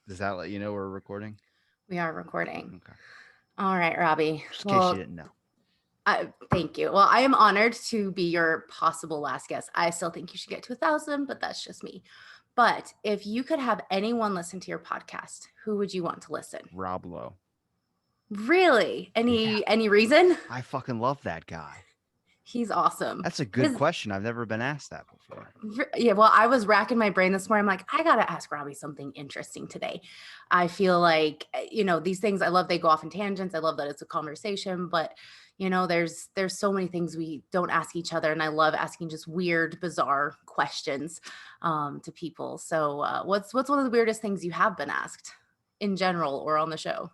Does that let you know we're recording? We are recording. Okay. All right, Robbie. Just in case you Well, didn't know. thank you. Well, I am honored to be your possible last guest. I still think you should get to 1,000, but that's just me. But if you could have anyone listen to your podcast, who would you want to listen? Rob Lowe. Really? Yeah. Any reason? I fucking love that guy. He's awesome. That's a good His question. I've never been asked that before. Yeah, well, I was racking my brain this morning. I'm like, I gotta ask Robbie something interesting today. I feel like these things. I love they go off in tangents. I love that it's a conversation, but there's so many things we don't ask each other, and I love asking just weird, bizarre questions to people. So, what's one of the weirdest things you have been asked in general or on the show?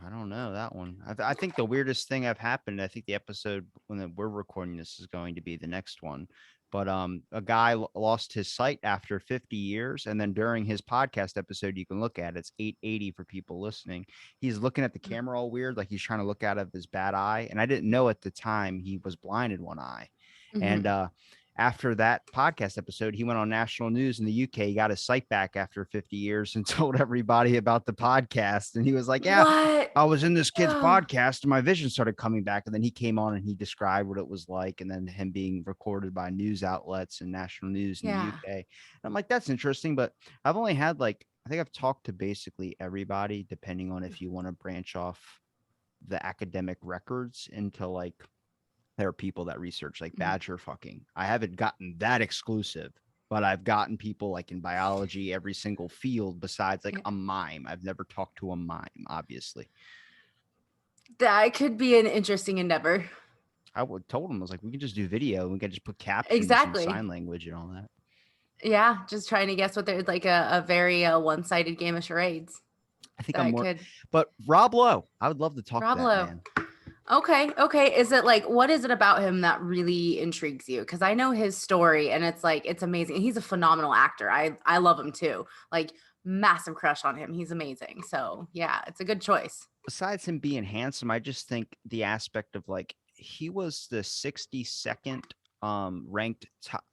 I don't know that one. I think the weirdest thing I've happened. I think the episode we're recording this is going to be the next one. But a guy lost his sight after 50 years, and then during his podcast episode, you can look at it, it's 880 for people listening. He's looking at the camera all weird, like he's trying to look out of his bad eye. And I didn't know at the time he was blind in one eye. And Mm-hmm. after that podcast episode, he went on national news in the UK. He got his sight back after 50 years and told everybody about the podcast. And he was like, "Yeah, What? I was in this kid's Oh, podcast and my vision started coming back." And then he came on and he described what it was like, and then him being recorded by news outlets and national news in the yeah. UK. And I'm like, that's interesting. But I've only had I think I've talked to basically everybody, depending on if you want to branch off the academic records into there are people that research like Mm. badger fucking. I haven't gotten that exclusive, but I've gotten people like in biology, every single field besides like Yeah. a mime. I've never talked to a mime, obviously. That could be an interesting endeavor. I would told him, I was like, we can just do video. We can just put captions and Exactly. sign language and all that. Yeah, just trying to guess what they're like a very one-sided game of charades. I think I'm That more, could but Rob Lowe, I would love to talk to that Roblo. man. Okay, okay. Is it like what is it about him that really intrigues you? Because I know his story and it's like it's amazing. He's a phenomenal actor. I love him too. Like massive crush on him. He's amazing. So yeah, it's a good choice. Besides him being handsome, I just think the aspect of he was the 62nd ranked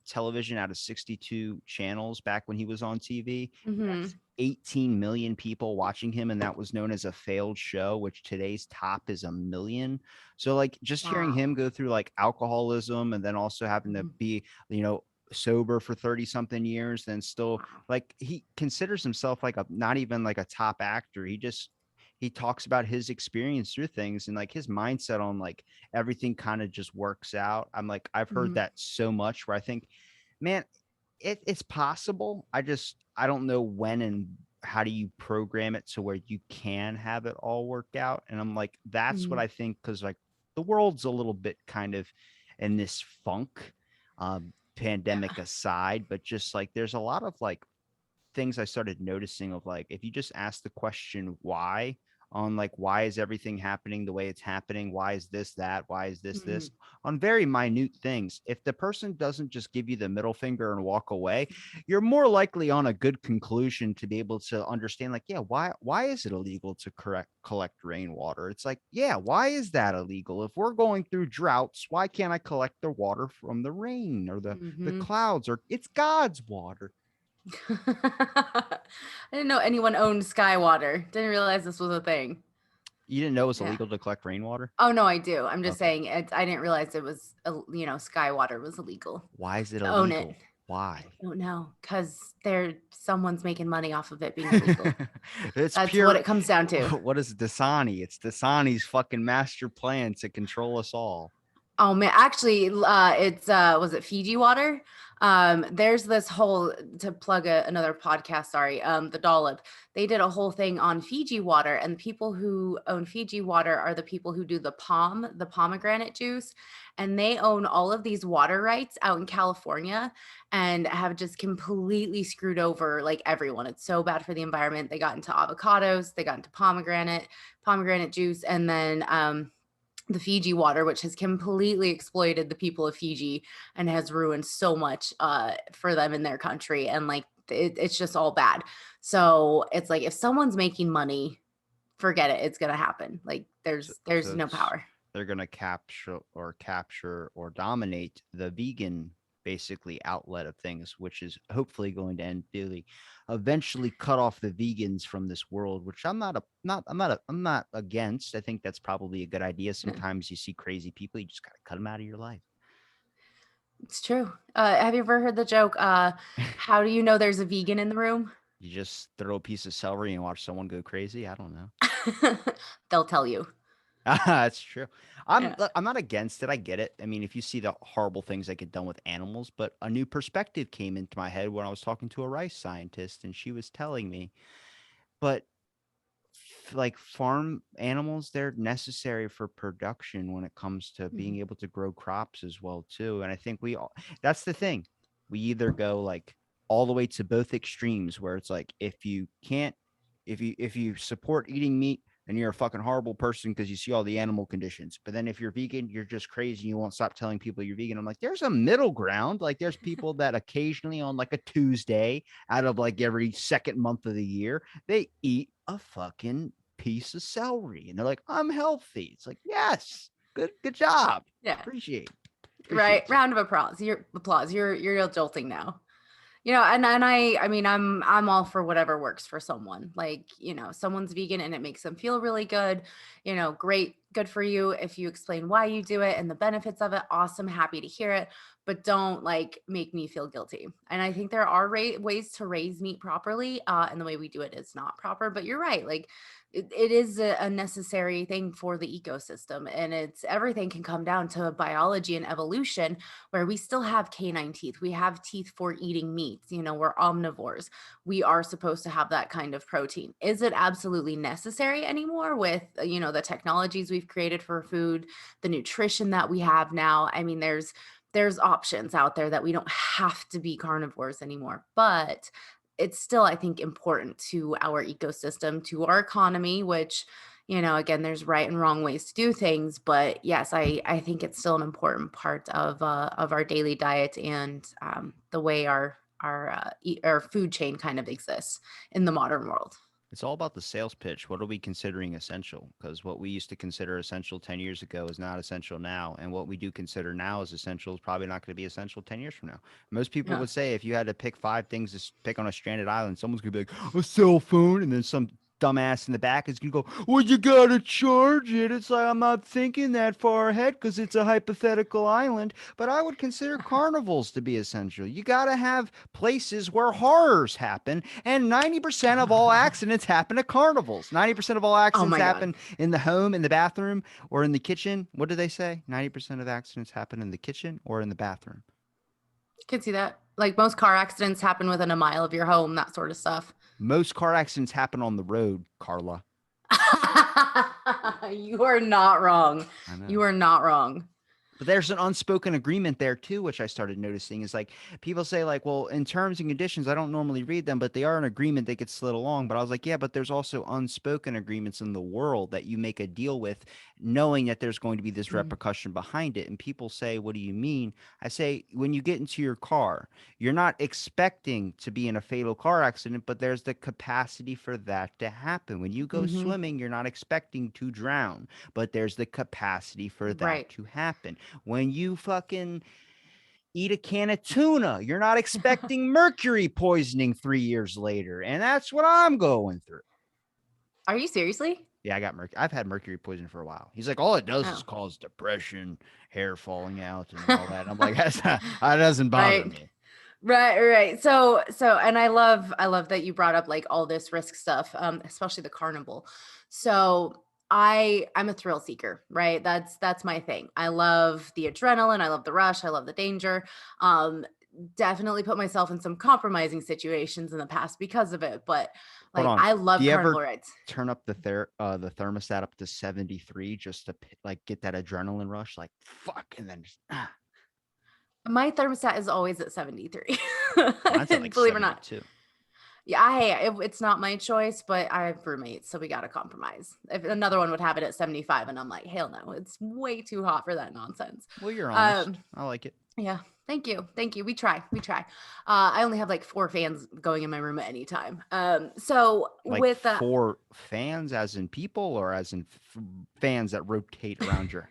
television out of 62 channels back when he was on TV. Mm-hmm. That's 18 million people watching him, and that was known as a failed show, which today's top is 1 million. So just hearing Wow. him go through alcoholism and then also having to Mhm. be, sober for 30 something years, then still Wow. he considers himself like a not even like a top actor. He talks about his experience through things and his mindset on everything kind of just works out. I've heard Mhm. that so much where I think, man, it's possible. I don't know when and how do you program it to where you can have it all work out. And I'm like, that's what Mhm. I think, because the world's a little bit kind of in this funk, pandemic Yeah. aside, but just there's a lot of things I started noticing of if you just ask the question why, on why is everything happening the way it's happening, why is this that, why is this, Mhm. on very minute things, if the person doesn't just give you the middle finger and walk away, you're more likely on a good conclusion to be able to understand yeah, why is it illegal to collect rainwater? It's yeah, why is that illegal? If we're going through droughts, why can't I collect the water from the rain or the Mhm. clouds, or it's God's water? I didn't know anyone owned Skywater. Didn't realize this was a thing. You didn't know it was Yeah. illegal to collect rainwater? Oh no, I do. I'm just Okay. saying I didn't realize it was Skywater was illegal Why is it to own it. illegal? Why? I don't know because someone's making money off of it being illegal. It's That's what pure. it comes down to. What is Dasani? It's Dasani's fucking master plan to control us all. Oh man, actually, it's was it Fiji water? There's this whole to plug another podcast. Sorry, the Dollop. They did a whole thing on Fiji water, and the people who own Fiji water are the people who do the pomegranate juice, and they own all of these water rights out in California, and have just completely screwed over like everyone. It's so bad for the environment. They got into avocados, they got into pomegranate juice, and then the Fiji water, which has completely exploited the people of Fiji and has ruined so much for them in their country. And like, it's just all bad. So it's like, if someone's making money, forget it. It's going to happen. Like So, there's so no power. they're gonna capture or dominate the vegan basically outlet of things, which is hopefully going to end really eventually cut off the vegans from this world, which I'm not against. I think that's probably a good idea. Sometimes you see crazy people, you just gotta cut them out of your life. It's true. Have you ever heard the joke? How do you know there's a vegan in the room? You just throw a piece of celery and watch someone go crazy. I don't know. They'll tell you. That's true. I'm Yeah. look, I'm not against it. I get it. I mean, if you see the horrible things that get done with animals, but a new perspective came into my head when I was talking to a rice scientist, and she was telling me, but like farm animals, they're necessary for production when it comes to being Mhm. able to grow crops as well too. And I think we all that's the thing. We either go like all the way to both extremes where it's like if you can't if you support eating meat, then you're a fucking horrible person because you see all the animal conditions. But then if you're vegan, you're just crazy. You won't stop telling people you're vegan. I'm like, there's a middle ground. Like there's people that occasionally on like a Tuesday out of like every second month of the year, they eat a fucking piece of celery and they're like, I'm healthy. It's like, yes, good job. Yeah. Appreciate Right. appreciate you. Round of applause. You're adulting now. And I mean, I'm all for whatever works for someone. Like, someone's vegan and it makes them feel really good. Great, good for you. If you explain why you do it and the benefits of it, awesome, happy to hear it. But don't like make me feel guilty. And I think there are ways to raise meat properly, and the way we do it is not proper. But you're right. Like, it is a necessary thing for the ecosystem, and it's everything can come down to biology and evolution, where we still have canine teeth. We have teeth for eating meats. We're omnivores. We are supposed to have that kind of protein. Is it absolutely necessary anymore with, the technologies we've created for food, the nutrition that we have now? I mean, there's options out there that we don't have to be carnivores anymore, but it's still, I think, important to our ecosystem, to our economy, which, again, there's right and wrong ways to do things. But yes, I think it's still an important part of our daily diet, and the way our food chain kind of exists in the modern world. It's all about the sales pitch. What are we considering essential? Because what we used to consider essential 10 years ago is not essential now. And what we do consider now as essential is probably not going to be essential 10 years from now. Most people Yeah. would say if you had to pick five things to pick on a stranded island, someone's going to be like, a cell phone. And then some dumbass in the back is going to go, well, you got to charge it. It's like, I'm not thinking that far ahead because it's a hypothetical island. But I would consider carnivals to be essential. You got to have places where horrors happen. And 90% of all accidents happen at carnivals. 90% of all Oh accidents my God. happen in the home, in the bathroom, or in the kitchen. What do they say? 90% of accidents happen in the kitchen or in the bathroom. Could see that. Like, most car accidents happen within a mile of your home, that sort of stuff. Most car accidents happen on the road, Karla. You are not wrong. I know. You are not wrong. But there's an unspoken agreement there too, which I started noticing is like people say like, well, in terms and conditions, I don't normally read them, but they are an agreement that gets slid along. But I was like, yeah, but there's also unspoken agreements in the world that you make a deal with, knowing that there's going to be this Mm. repercussion behind it. And people say, what do you mean? I say, when you get into your car, you're not expecting to be in a fatal car accident, but there's the capacity for that to happen. When you go Mhm. swimming, you're not expecting to drown, but there's the capacity for that Right. to happen. When you fucking eat a can of tuna, you're not expecting mercury poisoning 3 years later. And that's what I'm going through. Are you seriously? Yeah, I got mercury. I've had mercury poisoning for a while. He's like, all it does is Oh. cause depression, hair falling out, and all that. And I'm like, that doesn't bother Right. me. Right. And I love that you brought up like all this risk stuff, especially the carnival. So I'm a thrill seeker, right? That's my thing. I love the adrenaline, I love the rush, I love the danger. Um, Definitely put myself in some compromising situations in the past because of it, but Hold like on. I Do love you carnival ever rides. turn up the thermostat up to 73 just to like get that adrenaline rush? Like fuck, and then just My thermostat is always at 73. mine's at like Believe it or not. 72. Yeah, it's not my choice, but I have roommates, so we got to compromise. If another one would have it at 75, and I'm like, hell no, it's way too hot for that nonsense. Well, you're honest. Um, I like it. yeah, thank you. We try. I only have like four fans going in my room at any time. So Like with for fans, as in people, or as in fans that rotate around your.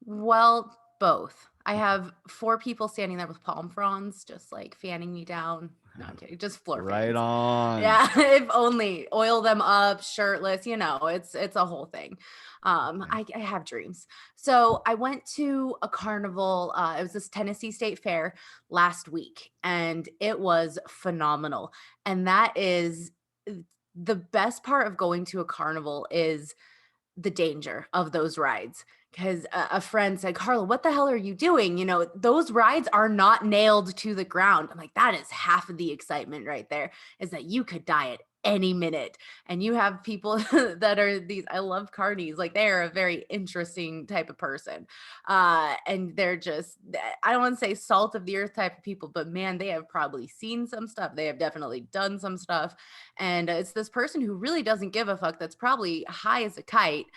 well, both. I have 4 people standing there with palm fronds, just like fanning me down. No, I'm kidding. Just floor Right fans. on. Yeah, if only oil them up, shirtless. It's a whole thing. Okay. I have dreams. So I went to a carnival. It was this Tennessee State Fair last week, and it was phenomenal. And that is the best part of going to a carnival is the danger of those rides. Because a friend said, Carla, what the hell are you doing? Those rides are not nailed to the ground. I'm like, that is half of the excitement right there, is that you could die at any minute. And you have people that are these, I love carnies, like they are a very interesting type of person. And they're just, I don't want to say salt of the earth type of people, but man, they have probably seen some stuff. They have definitely done some stuff. And it's this person who really doesn't give a fuck, that's probably high as a kite,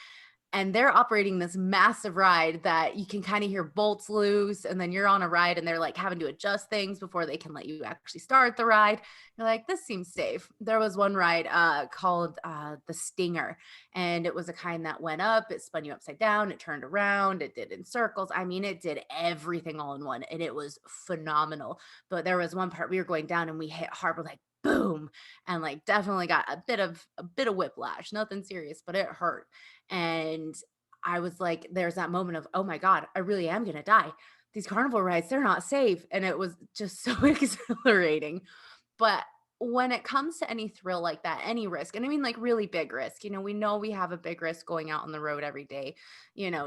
and they're operating this massive ride that you can kind of hear bolts loose, and then you're on a ride and they're like having to adjust things before they can let you actually start the ride. You're like, this seems safe. There was one ride called the Stinger, and it was a kind that went up, it spun you upside down, it turned around, it did in circles. I mean, it did everything all in one, and it was phenomenal. But there was one part we were going down and we hit hard, we're like, boom, and like definitely got a bit of whiplash, nothing serious, but it hurt. And I was like, there's that moment of, oh my God, I really am going to die. These carnival rides, they're not safe. And it was just so exhilarating. But when it comes to any thrill like that, any risk, and I mean like really big risk, we know we have a big risk going out on the road every day,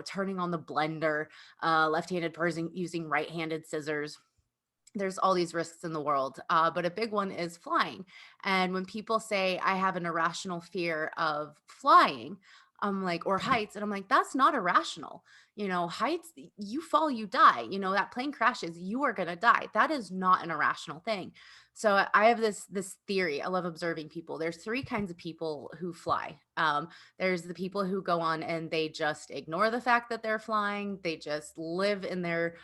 turning on the blender, left-handed person using right-handed scissors. There's all these risks in the world, but a big one is flying. And when people say I have an irrational fear of flying, I'm like, or heights, and I'm like, that's not irrational. Heights, you fall, you die. That plane crashes, you are gonna die. That is not an irrational thing. So I have this theory. I love observing people. There's three kinds of people who fly. There's the people who go on and they just ignore the fact that they're flying. They just live in their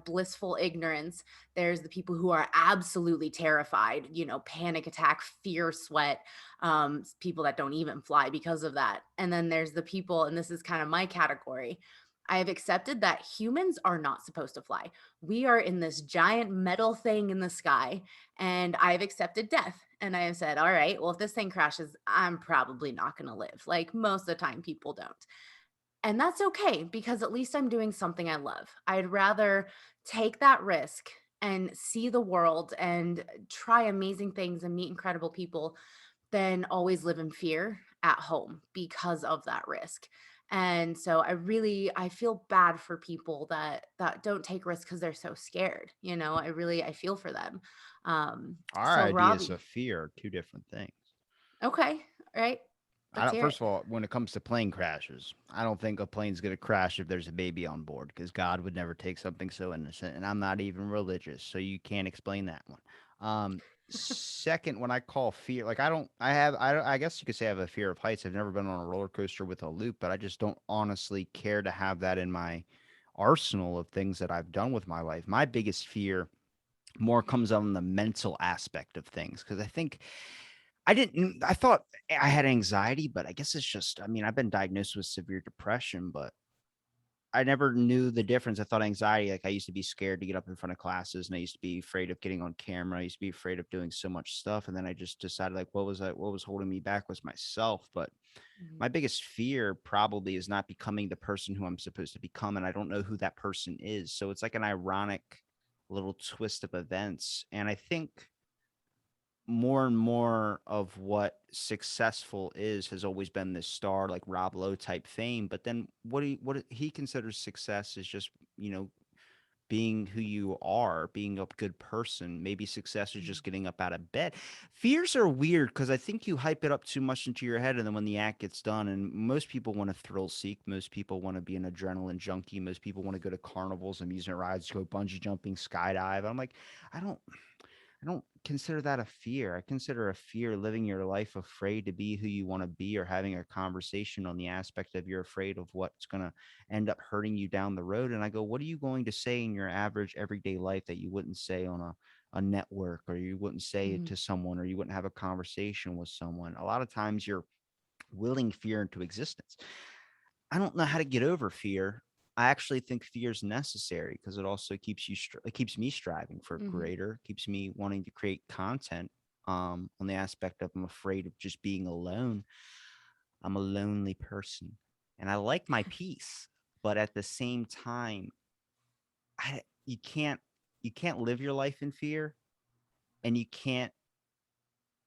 blissful ignorance. There's the people who are absolutely terrified, panic attack, fear, sweat, people that don't even fly because of that. And then there's the people, and this is kind of my category. I have accepted that humans are not supposed to fly. We are in this giant metal thing in the sky, and I've accepted death. And I have said, all right, well, if this thing crashes, I'm probably not going to live. Like most of the time, people don't. And that's okay, because at least I'm doing something I love. I'd rather take that risk and see the world and try amazing things and meet incredible people than always live in fear at home because of that risk. And so I feel bad for people that don't take risks because they're so scared. I feel for them. Our So ideas Robbie, of fear are two different things. okay, all right, I let's don't. hear it. First of all, when it comes to plane crashes, I don't think a plane's going to crash if there's a baby on board because God would never take something so innocent, and I'm not even religious, so you can't explain that one. Second, when I call fear, like I guess you could say I have a fear of heights. I've never been on a roller coaster with a loop, but I just don't honestly care to have that in my arsenal of things that I've done with my life. My biggest fear more comes on the mental aspect of things because I thought I had anxiety, but I guess it's just, I mean, I've been diagnosed with severe depression, but I never knew the difference. I thought anxiety, like I used to be scared to get up in front of classes and I used to be afraid of getting on camera. I used to be afraid of doing so much stuff. And then I just decided like, what was holding me back was myself. But Mhm. my biggest fear probably is not becoming the person who I'm supposed to become. And I don't know who that person is. So it's like an ironic little twist of events. And I think more and more of what successful is has always been this star like Rob Lowe type fame. But then what he considers success is just, being who you are, being a good person. Maybe success is Mhm. just getting up out of bed. Fears are weird because I think you hype it up too much into your head, and then when the act gets done, and most people want to thrill seek, most people want to be an adrenaline junkie, most people want to go to carnivals, amusement rides, go bungee jumping, skydive. I'm like, I don't. I don't consider that a fear. I consider a fear living your life afraid to be who you want to be or having a conversation on the aspect of you're afraid of what's going to end up hurting you down the road. And I go, what are you going to say in your average everyday life that you wouldn't say on a network or you wouldn't say it Mhm. to someone or you wouldn't have a conversation with someone? A lot of times you're willing fear into existence. I don't know how to get over fear. I actually think fear is necessary because it also keeps it keeps me striving for Mhm. greater, keeps me wanting to create content. On the aspect of I'm afraid of just being alone. I'm a lonely person, and I like my peace, but at the same time, I you can't live your life in fear, and you can't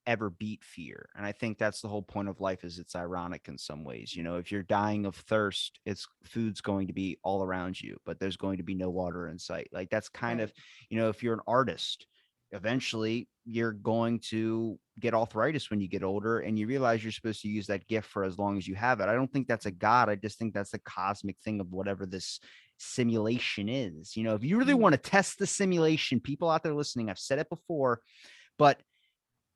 ever beat fear. And I think that's the whole point of life is it's ironic in some ways. You know, if you're dying of thirst, it's food's going to be all around you, but there's going to be no water in sight. Like that's kind of, Right. you know, if you're an artist, eventually you're going to get arthritis when you get older and you realize you're supposed to use that gift for as long as you have it. I don't think that's a god. I just think that's a cosmic thing of whatever this simulation is. You know, if you really Mhm. want to test the simulation, people out there listening, I've said it before, but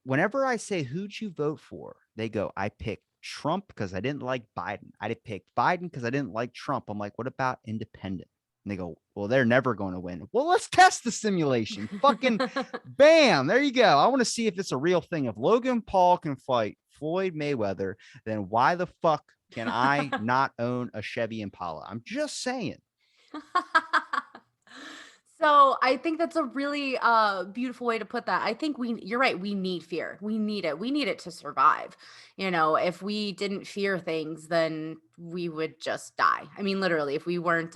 whenever I say, "Who'd you vote for?" They go, "I picked Trump because I didn't like Biden. I did pick Biden because I didn't like Trump." I'm like, "What about independent?" And they go, "Well, they're never going to win." Well, let's test the simulation. Fucking bam. There you go. I want to see if it's a real thing. If Logan Paul can fight Floyd Mayweather, then why the fuck can I not own a Chevy Impala? I'm just saying. So I think that's a really beautiful way to put that. I think you're right, we need fear. We need it. We need it to survive. You know, if we didn't fear things, then we would just die. I mean, literally, if we weren't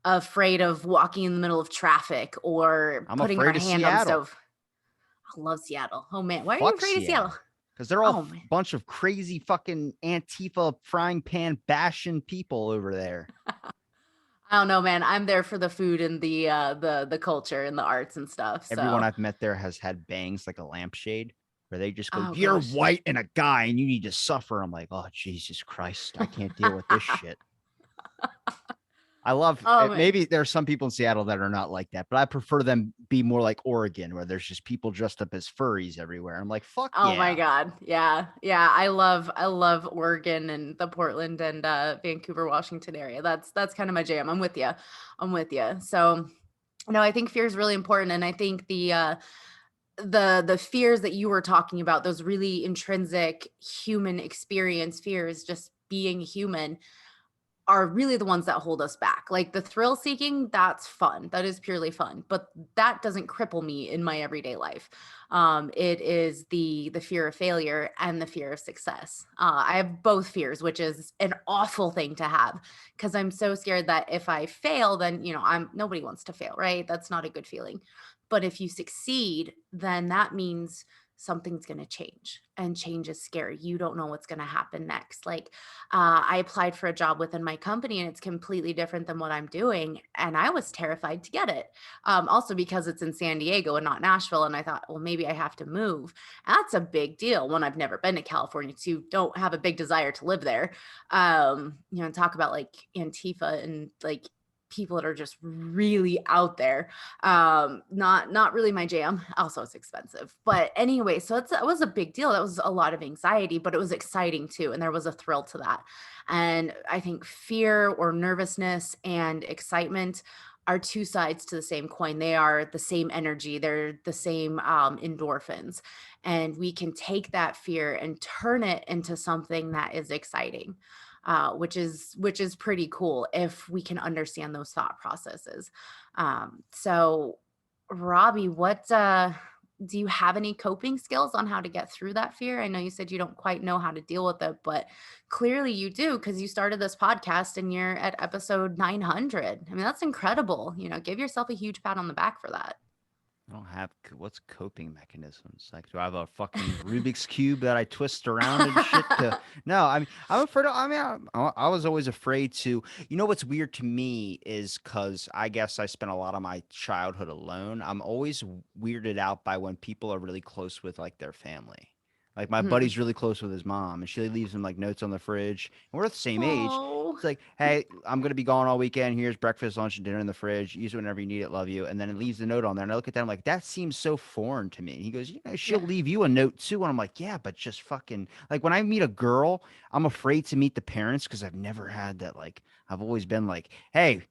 afraid of walking in the middle of traffic or I'm putting our afraid of hand on the Seattle. stove. I love Seattle. Oh man, why are you Fuck afraid of Seattle? Seattle. Because they're all Oh man. bunch of crazy fucking Antifa frying pan bashing people over there. I don't know, man. I'm there for the food and the culture and the arts and stuff. Everyone So, I've met there has had bangs like a lampshade where they just go, oh "You're gosh. white and a guy and you need to suffer." I'm like, "Oh, Jesus Christ. I can't deal with this shit." I love Oh man. maybe there are some people in Seattle that are not like that, but I prefer them be more like Oregon where there's just people dressed up as furries everywhere. I'm like, fuck Oh my yeah. god. Yeah. Yeah, I love Oregon and the Portland and, Vancouver, Washington area. That's kinda my jam. I'm with you. I'm with you. So, no, I think fear is really important, and I think the fears that you were talking about, those really intrinsic human experience fears, just being human, are really the ones that hold us back. Like the thrill seeking, that's fun. That is purely fun, but that doesn't cripple me in my everyday life. It is the fear of failure and the fear of success. I have both fears, which is an awful thing to have because I'm so scared that if I fail, then I'm nobody wants to fail, right? That's not a good feeling. But if you succeed, then that means something's going to change, and change is scary. You don't know what's going to happen next. Like I applied for a job within my company and it's completely different than what I'm doing. And I was terrified to get it. Also, because it's in San Diego and not Nashville. And I thought, well, maybe I have to move. That's a big deal when I've never been to California, to don't have a big desire to live there. Talk about like Antifa and like people that are just really out there. Not really my jam. Also, it's expensive, but anyway, so it was a big deal. That was a lot of anxiety, but it was exciting too, and there was a thrill to that. And I think fear or nervousness and excitement are two sides to the same coin. They are the same energy. They're the same endorphins, and we can take that fear and turn it into something that is exciting, which is pretty cool if we can understand those thought processes. So, Robbie, what do you have any coping skills on how to get through that fear? I know you said you don't quite know how to deal with it, but clearly you do because you started this podcast and you're at episode 900. I mean, that's incredible. Give yourself a huge pat on the back for that. I don't have what's coping mechanisms. Like, do I have a fucking Rubik's cube that I twist around and shit? To no, I mean, I'm afraid. I was always afraid to. You know what's weird to me is because I guess I spent a lot of my childhood alone. I'm always weirded out by when people are really close with like their family. Like my Mhm. buddy's really close with his mom, and she leaves him like notes on the fridge. And we're the same age. Oh, It's like, hey, I'm gonna be gone all weekend. Here's breakfast, lunch, and dinner in the fridge. Use it whenever you need it. Love you. And then it leaves the note on there. And I look at that. I'm like, that seems so foreign to me. And he goes, she'll yeah, leave you a note too. And I'm like, yeah, but just fucking like when I meet a girl, I'm afraid to meet the parents because I've never had that. Like, I've always been like, hey,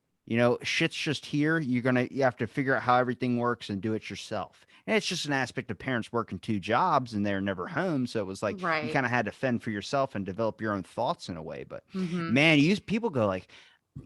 shit's just here. You have to figure out how everything works and do it yourself. And it's just an aspect of parents working two jobs and they're never home. So it was like you right. kind of had to fend for yourself and develop your own thoughts in a way. But Hmm. man, people go like,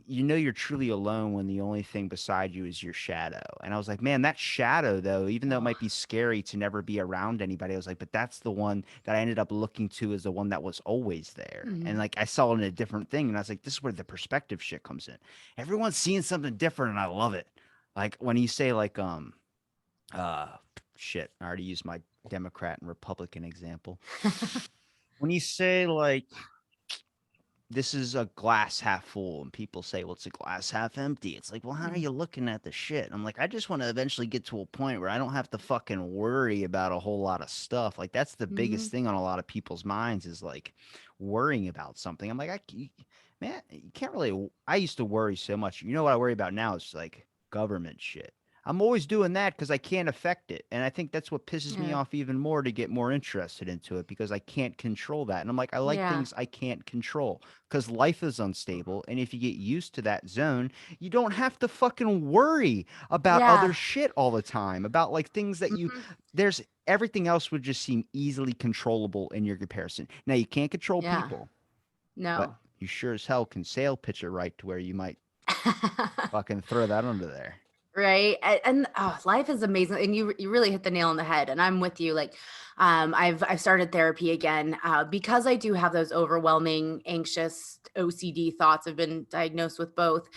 you know you're truly alone when the only thing beside you is your shadow. And I was like, man, that shadow though, even though it Oh. might be scary to never be around anybody, I was like, but that's the one that I ended up looking to as the one that was always there. And Mhm. like I saw it in a different thing, and I was like, this is where the perspective shit comes in. Everyone's seeing something different, and I love it. Like when you say like uh shit, I already used my Democrat and Republican example. When you say like this is a glass half full and people say, well, it's a glass half empty, it's like, well, how are Mm. you looking at the shit? I'm like, I just want to eventually get to a point where I don't have to fucking worry about a whole lot of stuff. Like that's the biggest Mhm. thing on a lot of people's minds is like worrying about something. I'm like, man, you can't really. I used to worry so much. You know what I worry about now is like government shit. I'm always doing that because I can't affect it. And I think that's what pisses me Yeah. off even more to get more interested into it because I can't control that. And I'm like, I like Yeah. things I can't control because life is unstable. And if you get used to that zone, you don't have to fucking worry about other Yeah. shit all the time, about like things that Mhm. there's everything else would just seem easily controllable in your comparison. Now, you can't control Yeah. people, but No. you sure as hell can sail pitch it right to where you might fucking throw that under there. Right? And oh, life is amazing, and you really hit the nail on the head, and I'm with you, like, I've started therapy again, because I do have those overwhelming, anxious, OCD thoughts. I've been diagnosed with both,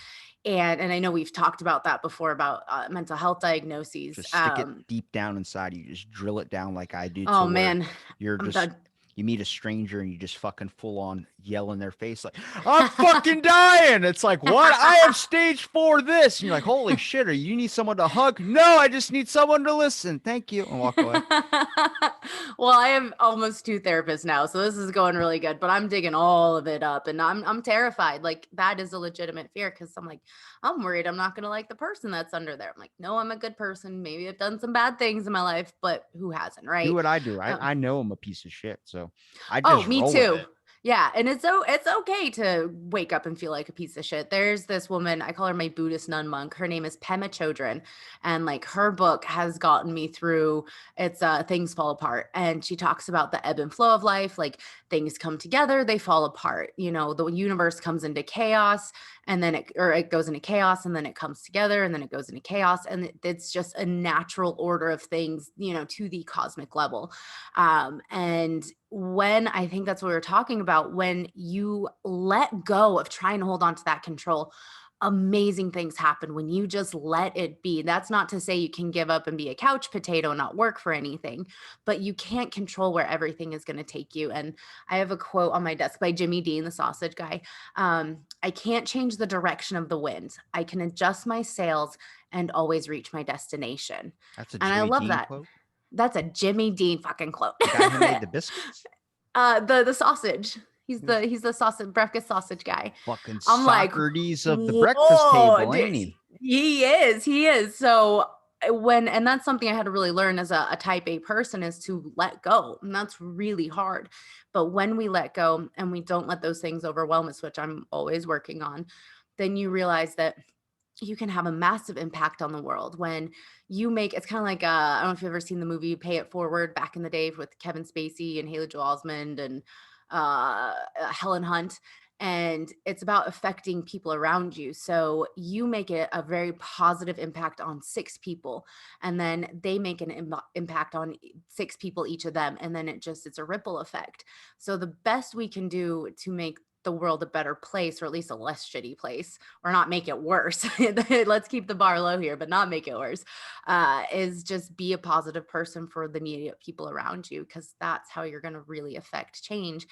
and I know we've talked about that before about, mental health diagnoses. Just stick it deep down inside you. Just drill it down like I do to Oh, where man, you're I'm just done. you meet a stranger and you just fucking full on yell in their face like, I'm fucking dying. It's like, what? I have stage 4 this. And you're like, holy shit, are you need someone to hug? No, I just need someone to listen. Thank you. And walk away. Well, I have almost 2 therapists now, so this is going really good, but I'm digging all of it up, and I'm terrified. Like, that is a legitimate fear because 'cause I'm like, I'm worried I'm not gonna like the person that's under there. I'm like, "No, I'm a good person. Maybe I've done some bad things in my life, but who hasn't, Do right?" what I do. I, Um I know I'm a piece of shit. So I Oh, just me roll with too. it. Yeah, and it's okay to wake up and feel like a piece of shit. There's this woman, I call her my Buddhist nun monk. Her name is Pema Chodron, and like her book has gotten me through it's Things Fall Apart, and she talks about the ebb and flow of life, like things come together, they fall apart. You know, the universe comes into chaos and then it goes into chaos and then it comes together and then it goes into chaos and it's just a natural order of things, you know, to the cosmic level. And when I think that's what we were talking about, when you let go of trying to hold on to that control, amazing things happen when you just let it be. That's not to say you can give up and be a couch potato and not work for anything, but you can't control where everything is going to take you. And I have a quote on my desk by Jimmy Dean, the sausage guy. I can't change the direction of the wind. I can adjust my sails and always reach my destination. That's a And I Jimmy love Dean that. quote. That's a Jimmy Dean fucking quote. The guy who made the biscuits. The sausage. Who's He's the sausage breakfast sausage guy. fucking I'm like, Socrates of the breakfast whoa, table, dude, ain't he? he is, he is. So when and that's something I had to really learn as a type A person is to let go. And that's really hard. But when we let go and we don't let those things overwhelm us, which I'm always working on, then you realize that you can have a massive impact on the world when you make it's kind of like I don't know if you've ever seen the movie Pay It Forward back in the day with Kevin Spacey and Haley Joel Osment and Helen Hunt, and it's about affecting people around you. So you make it a very positive impact on 6 people, and then they make an impact on 6 people, each of them, and then it's a ripple effect. So the best we can do to make the world a better place, or at least a less shitty place, or not make it worse. Let's keep the bar low here, but not make it worse. Is just be a positive person for the immediate people around you, because that's how you're going to really affect change.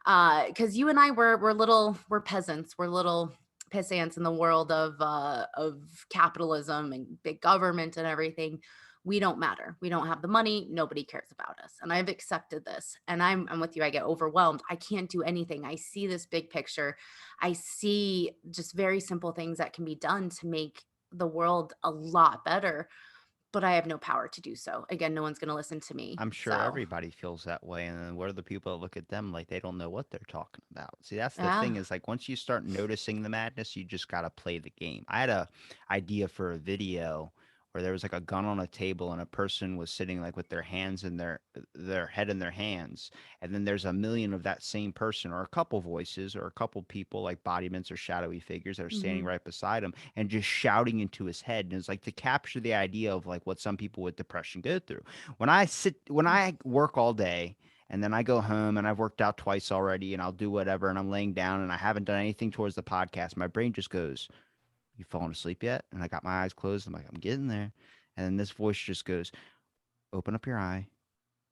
Because you and I we're peasants, we're little pissants in the world of capitalism and big government and everything. We don't matter. We don't have the money. Nobody cares about us. And I've accepted this. And I'm with you. I get overwhelmed. I can't do anything. I see this big picture. I see just very simple things that can be done to make the world a lot better, but I have no power to do so. Again, no one's going to listen to me. I'm sure So, everybody feels that way. And then what are the people that look at them like they don't know what they're talking about? See, that's the yeah. thing is like once you start noticing the madness, you just got to play the game. I had a idea for a video where there was like a gun on a table and a person was sitting like with their hands in their head in their hands, and then there's a million of that same person or a couple voices or a couple people like bodyments or shadowy figures that are standing Hmm. right beside him and just shouting into his head. And it's like to capture the idea of like what some people with depression go through. When I work all day and then I go home and I've worked out twice already and I'll do whatever and I'm laying down and I haven't done anything towards the podcast, my brain just goes, "You fallen asleep yet?" And I got my eyes closed. I'm like, "I'm getting there." And then this voice just goes, "Open up your eye,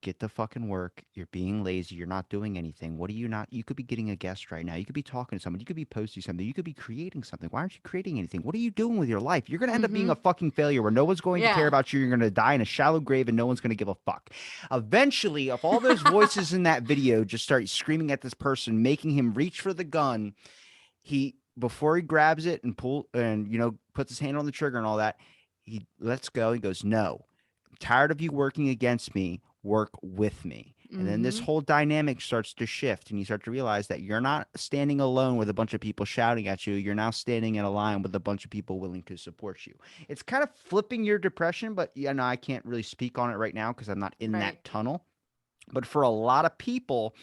get to fucking work. You're being lazy. You're not doing anything. What are you not? You could be getting a guest right now. You could be talking to someone. You could be posting something. You could be creating something. Why aren't you creating anything? What are you doing with your life? You're going to end up being Hmm. a fucking failure where no one's going to care Yeah. about you. You're going to die in a shallow grave and no one's going to give a fuck." Eventually, if all those voices in that video just start screaming at this person, making him reach for the gun, he before he grabs it and puts his hand on the trigger and all that, he lets go. He goes, "No, I'm tired of you working against me. Work with me." And then this Hmm. whole dynamic starts to shift, and you start to realize that you're not standing alone with a bunch of people shouting at you. You're now standing in a line with a bunch of people willing to support you. It's kind of flipping your depression, but yeah, no, I can't really speak on it right now because I'm not in Right. that tunnel. But for a lot of people,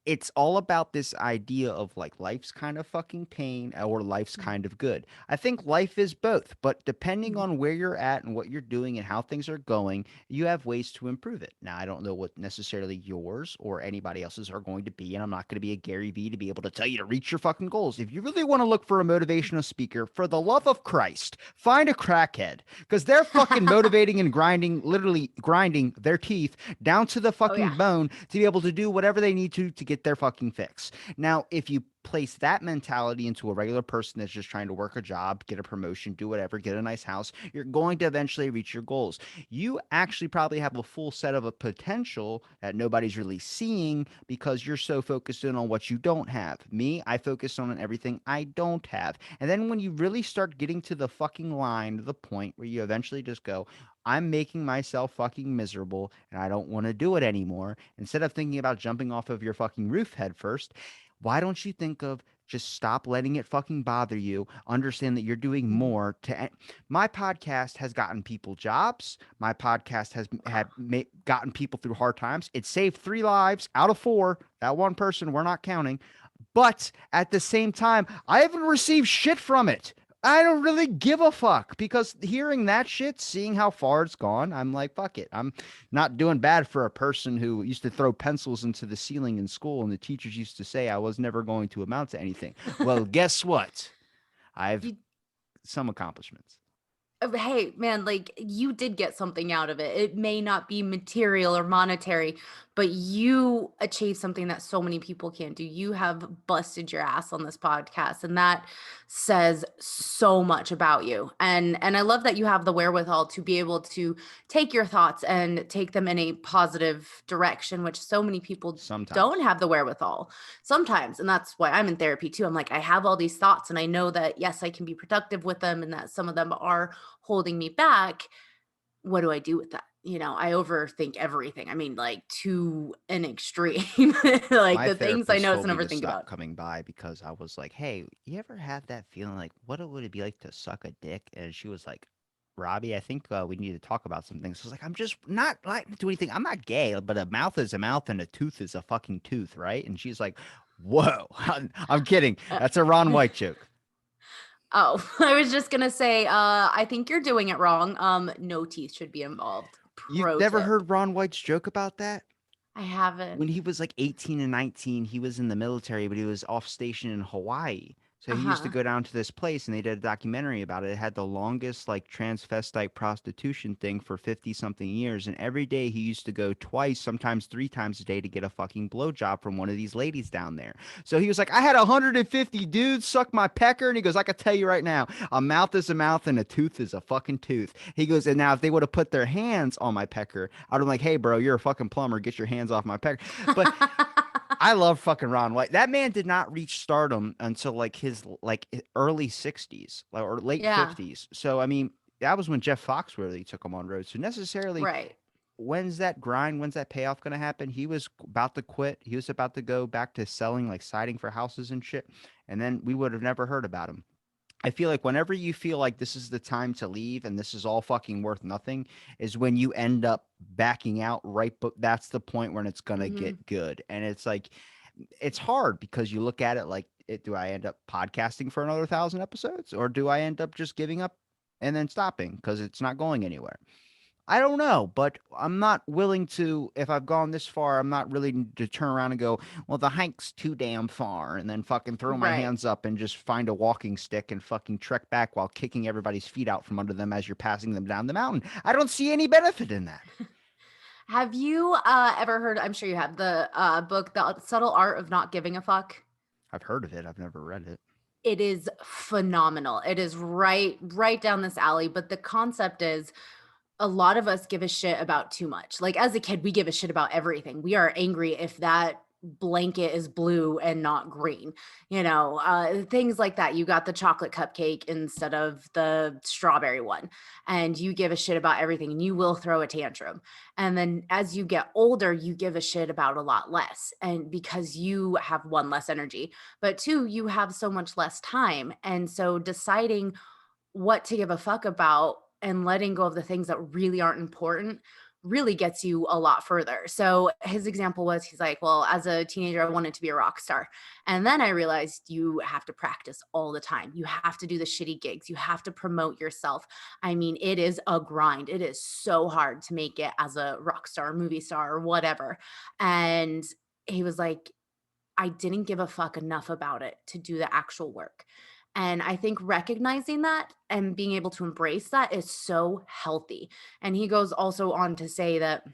it's all about this idea of like life's kind of fucking pain or life's kind of good. I think life is both, but depending Mhm. on where you're at and what you're doing and how things are going, you have ways to improve it. Now, I don't know what necessarily yours or anybody else's are going to be, and I'm not going to be a Gary Vee to be able to tell you to reach your fucking goals. If you really want to look for a motivational speaker, for the love of Christ, find a crackhead because they're fucking motivating and grinding, literally grinding their teeth down to the Oh fucking yeah. bone to be able to do whatever they need to get their fucking fix. Now, if you place that mentality into a regular person that's just trying to work a job, get a promotion, do whatever, get a nice house, you're going to eventually reach your goals. You actually probably have a full set of a potential that nobody's really seeing because you're so focused in on what you don't have. Me, I focus on everything I don't have. And then when you really start getting to the fucking line, to the point where you eventually just go, "I'm making myself fucking miserable and I don't want to do it anymore." Instead of thinking about jumping off of your fucking roof head first, why don't you think of just stop letting it fucking bother you? Understand that you're doing Mhm. more to. My podcast has gotten people jobs. My podcast has gotten people through hard times. It saved 3 lives out of 4. That one person, we're not counting. But at the same time, I haven't received shit from it. I don't really give a fuck because hearing that shit, seeing how far it's gone, I'm like, fuck it. I'm not doing bad for a person who used to throw pencils into the ceiling in school and the teachers used to say I was never going to amount to anything. Well, guess what? I've You some accomplishments. hey man, like you did get something out of it. It may not be material or monetary, but you achieved something that so many people can't do. You have busted your ass on this podcast, and that says so much about you. And I love that you have the wherewithal to be able to take your thoughts and take them in a positive direction, which so many people don't Sometimes. have the wherewithal sometimes. And that's why I'm in therapy too. I'm like, I have all these thoughts and I know that yes, I can be productive with them and that some of them are holding me back. What do I do with that? I overthink everything. I mean, like to an extreme. Like My the things I therapist notice told and me to overthink stop about. coming by because I was like, "Hey, you ever have that feeling like what would it be like to suck a dick?" And she was like, "Robbie, I think we need to talk about some things." I was like, "I'm just not like to do anything. I'm not gay, but a mouth is a mouth and a tooth is a fucking tooth, right?" And she's like, "Whoa, I'm kidding. Uh, That's a Ron White joke. oh, I was just gonna say, I think you're doing it wrong. No teeth should be involved. You've Pro never tip. heard Ron White's joke about that?" I haven't. When he was like 18 and 19, he was in the military, but he was off station in Hawaii. So he used to Uh-huh. go down to this place and they did a documentary about it. It had the longest like transvestite prostitution thing for 50 something years. And every day he used to go twice, sometimes 3 times a day to get a fucking blowjob from one of these ladies down there. So he was like, "I had 150 dudes suck my pecker." And he goes, "I could tell you right now, a mouth is a mouth and a tooth is a fucking tooth." He goes, "And now if they would have put their hands on my pecker, I'd have been like, 'Hey, bro, you're a fucking plumber. Get your hands off my pecker.'" But I love fucking Ron White. That man did not reach stardom until like his like early 60s or late Yeah, 50s. So I mean, that was when Jeff Foxworthy took him on road. So necessarily, right. when's that grind? When's that payoff going to happen? He was about to quit. He was about to go back to selling like siding for houses and shit, and then we would have never heard about him. I feel like whenever you feel like this is the time to leave and this is all fucking worth nothing, is when you end up backing out, right? But that's the point when it's gonna Hmm. get good. And it's like it's hard because you look at it like, do I end up podcasting for another 1,000 episodes, or do I end up just giving up and then stopping because it's not going anywhere? I don't know, but I'm not willing to. If I've gone this far, I'm not really to turn around and go, well, the hike's too damn far, and then fucking throw my Right. hands up and just find a walking stick and fucking trek back while kicking everybody's feet out from under them as you're passing them down the mountain. I don't see any benefit in that. Have you ever heard, I'm sure you have, the book, The Subtle Art of Not Giving a Fuck? I've heard of it. I've never read it. It is phenomenal. It is right down this alley, but the concept is a lot of us give a shit about too much. Like as a kid, we give a shit about everything. We are angry if that blanket is blue and not green, things like that. You got the chocolate cupcake instead of the strawberry one, and you give a shit about everything and you will throw a tantrum. And then as you get older, you give a shit about a lot less. And because you have one, less energy, but two, you have so much less time. And so deciding what to give a fuck about and letting go of the things that really aren't important really gets you a lot further. So his example was he's like, well, as a teenager, I wanted to be a rock star. And then I realized you have to practice all the time. You have to do the shitty gigs. You have to promote yourself. I mean, it is a grind. It is so hard to make it as a rock star, movie star, or whatever. And he was like, I didn't give a fuck enough about it to do the actual work. And I think recognizing that and being able to embrace that is so healthy. And he goes also on to say that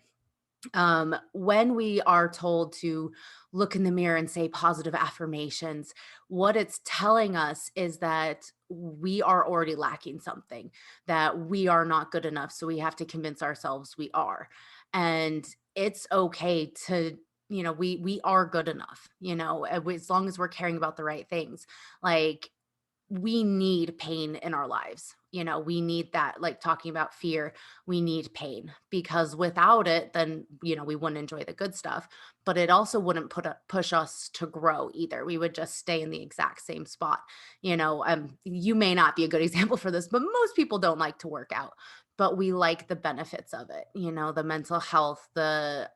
when we are told to look in the mirror and say positive affirmations, what it's telling us is that we are already lacking something, that we are not good enough. So we have to convince ourselves we are. And it's okay to, we are good enough, as long as we're caring about the right things. Like we need pain in our lives. We need that, like talking about fear, we need pain because without it, then, we wouldn't enjoy the good stuff, but it also wouldn't push us to grow either. We would just stay in the exact same spot. You may not be a good example for this, but most people don't like to work out, but we like the benefits of it, the mental health, the,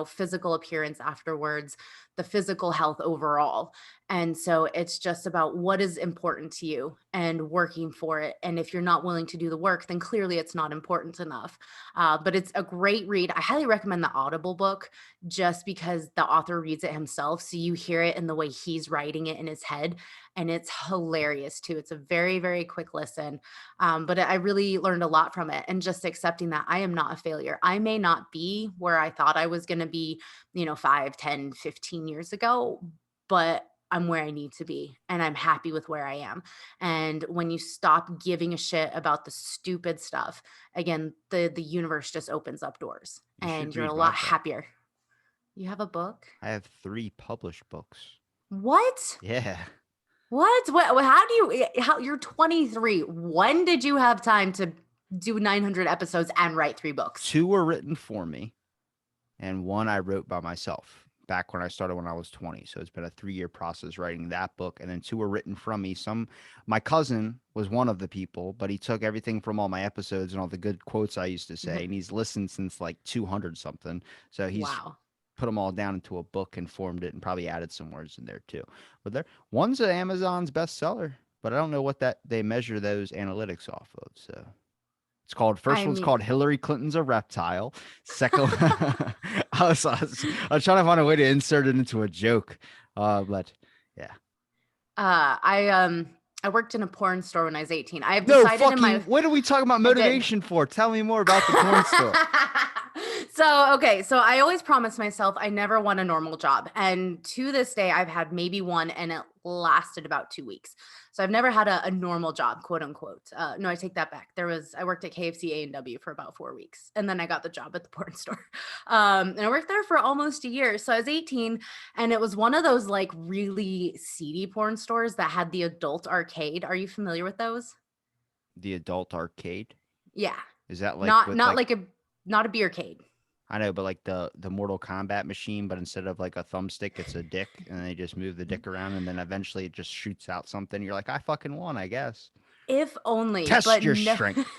physical appearance afterwards, the physical health overall. And so it's just about what is important to you and working for it. And if you're not willing to do the work, then clearly it's not important enough. But it's a great read. I highly recommend the Audible book just because the author reads it himself. So you hear it in the way he's writing it in his head. And it's hilarious too. It's a very, very quick listen. But I really learned a lot from it and just accepting that I am not a failure. I may not be where I thought I was going to be, 5, 10, 15 years ago, but I'm where I need to be and I'm happy with where I am. And when you stop giving a shit about the stupid stuff, again, the universe just opens up doors You should and you're read a my lot book. happier. You have a book? I have 3 published books. What? Yeah. What? How do you, how you're 23. When did you have time to do 900 episodes and write 3 books? 2 were written for me, and 1 I wrote by myself back when I started when I was 20. So it's been a 3-year process writing that book, and then 2 were written from me. My cousin was one of the people, but he took everything from all my episodes and all the good quotes I used to say, and he's listened since like 200 something. So he's Wow. put them all down into a book and formed it, and probably added some words in there too. But one's an Amazon's bestseller, but I don't know what that they measure those analytics off of. So it's called, first I one's mean, called Hillary Clinton's a Reptile. Second, I was trying to find a way to insert it into a joke. But yeah. I worked in a porn store when I was 18. I have No decided in fucking, my what are we talking about I did. motivation for? Tell me more about the porn store. So, okay. So I always promised myself I never want a normal job. And to this day, I've had maybe one and it lasted about 2 weeks. So I've never had a normal job, quote unquote. No, I take that back. I worked at KFC A&W for about 4 weeks. And then I got the job at the porn store. And I worked there for almost a year. So I was 18 and it was one of those like really seedy porn stores that had the adult arcade. Are you familiar with those? The adult arcade? Yeah. Is that like Not with not like, like a not a beer cade. I know, but like the Mortal Kombat machine, but instead of like a thumbstick, it's a dick, and they just move the dick around, and then eventually it just shoots out something. You're like, I fucking won, I guess. If only, Test but your no. strength.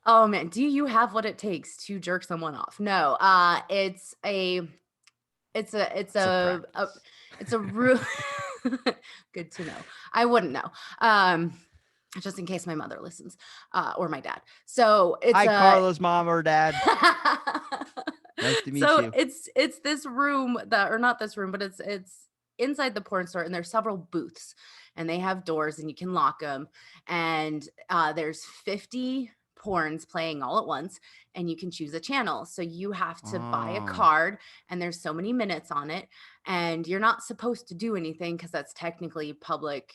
Oh man, do you have what it takes to jerk someone off? No, it's It's a a practice. it's a real good to know. I wouldn't know. Um, just in case my mother listens, or my dad. So it's Hi, a Carla's mom or dad. Nice to meet so you. it's this room that, or not this room, but it's inside the porn store, and there's several booths, and they have doors, and you can lock them, and there's 50 porns playing all at once, and you can choose a channel. So you have to buy a Oh, card, and there's so many minutes on it, and you're not supposed to do anything because that's technically public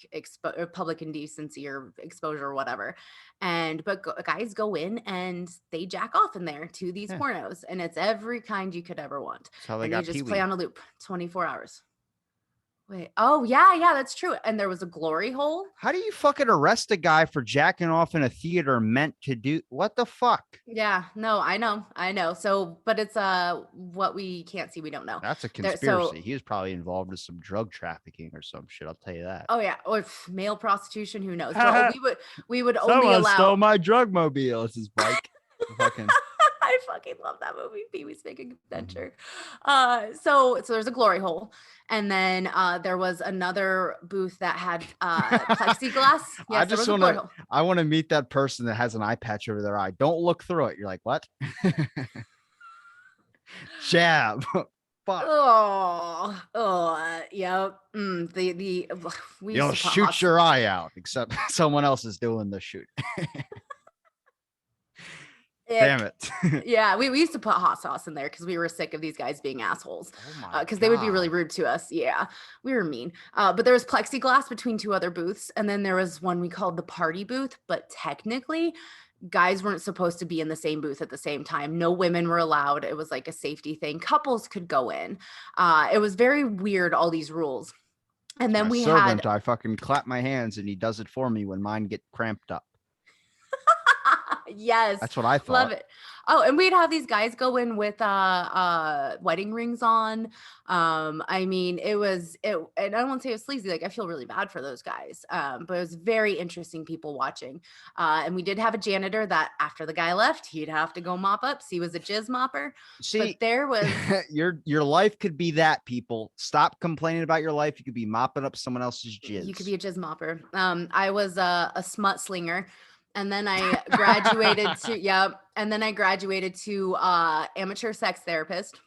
indecency or exposure or whatever. And but guys go in and they jack off in there to these yeah. pornos, and it's every kind you could ever want, That's how they and they got just Pee play Wee. on a loop 24 hours. Wait, oh yeah, that's true. And there was a glory hole. How do you fucking arrest a guy for jacking off in a theater meant to do? What the fuck? Yeah, no, I know. So but it's what we can't see, we don't know. That's a There, conspiracy. so He was probably involved in some drug trafficking or some shit. I'll tell you that. oh yeah, or male prostitution, who knows. But we would only Someone allow stole my drug mobile. It's his bike. Fucking. I fucking love that movie, Pee-wee's Big Adventure. So there's a glory hole, and then there was another booth that had plexiglass. I Yes, there just was a want glory to. hole. I want to meet that person that has an eye patch over their eye. Don't look through it. You're like, what? Jab. Fuck. Yep. The we used You'll to put shoot your eye out, except someone else is doing the shoot. Damn ick. it. Yeah, we used to put hot sauce in there because we were sick of these guys being assholes. Oh my Because they would be really God. rude to us. Yeah, we were mean. But there was plexiglass between two other booths, and then there was one we called the party booth. But technically, guys weren't supposed to be in the same booth at the same time. No women were allowed. It was like a safety thing. Couples could go in. It was very weird, all these rules. And It's then my we had servant. I fucking clap my hands and he does it for me when mine get cramped up. yes, That's what I love thought. it. Oh, and we'd have these guys go in with wedding rings on. I mean, and I don't want to say it was sleazy, like I feel really bad for those guys. But it was very interesting people watching. And we did have a janitor that after the guy left, he'd have to go mop up. So he was a jizz mopper. See, But there was your life could be that, people. Stop complaining about your life. You could be mopping up someone else's you could jizz. be a jizz mopper. I was a smut slinger. And then I graduated to and then I graduated to amateur sex therapist.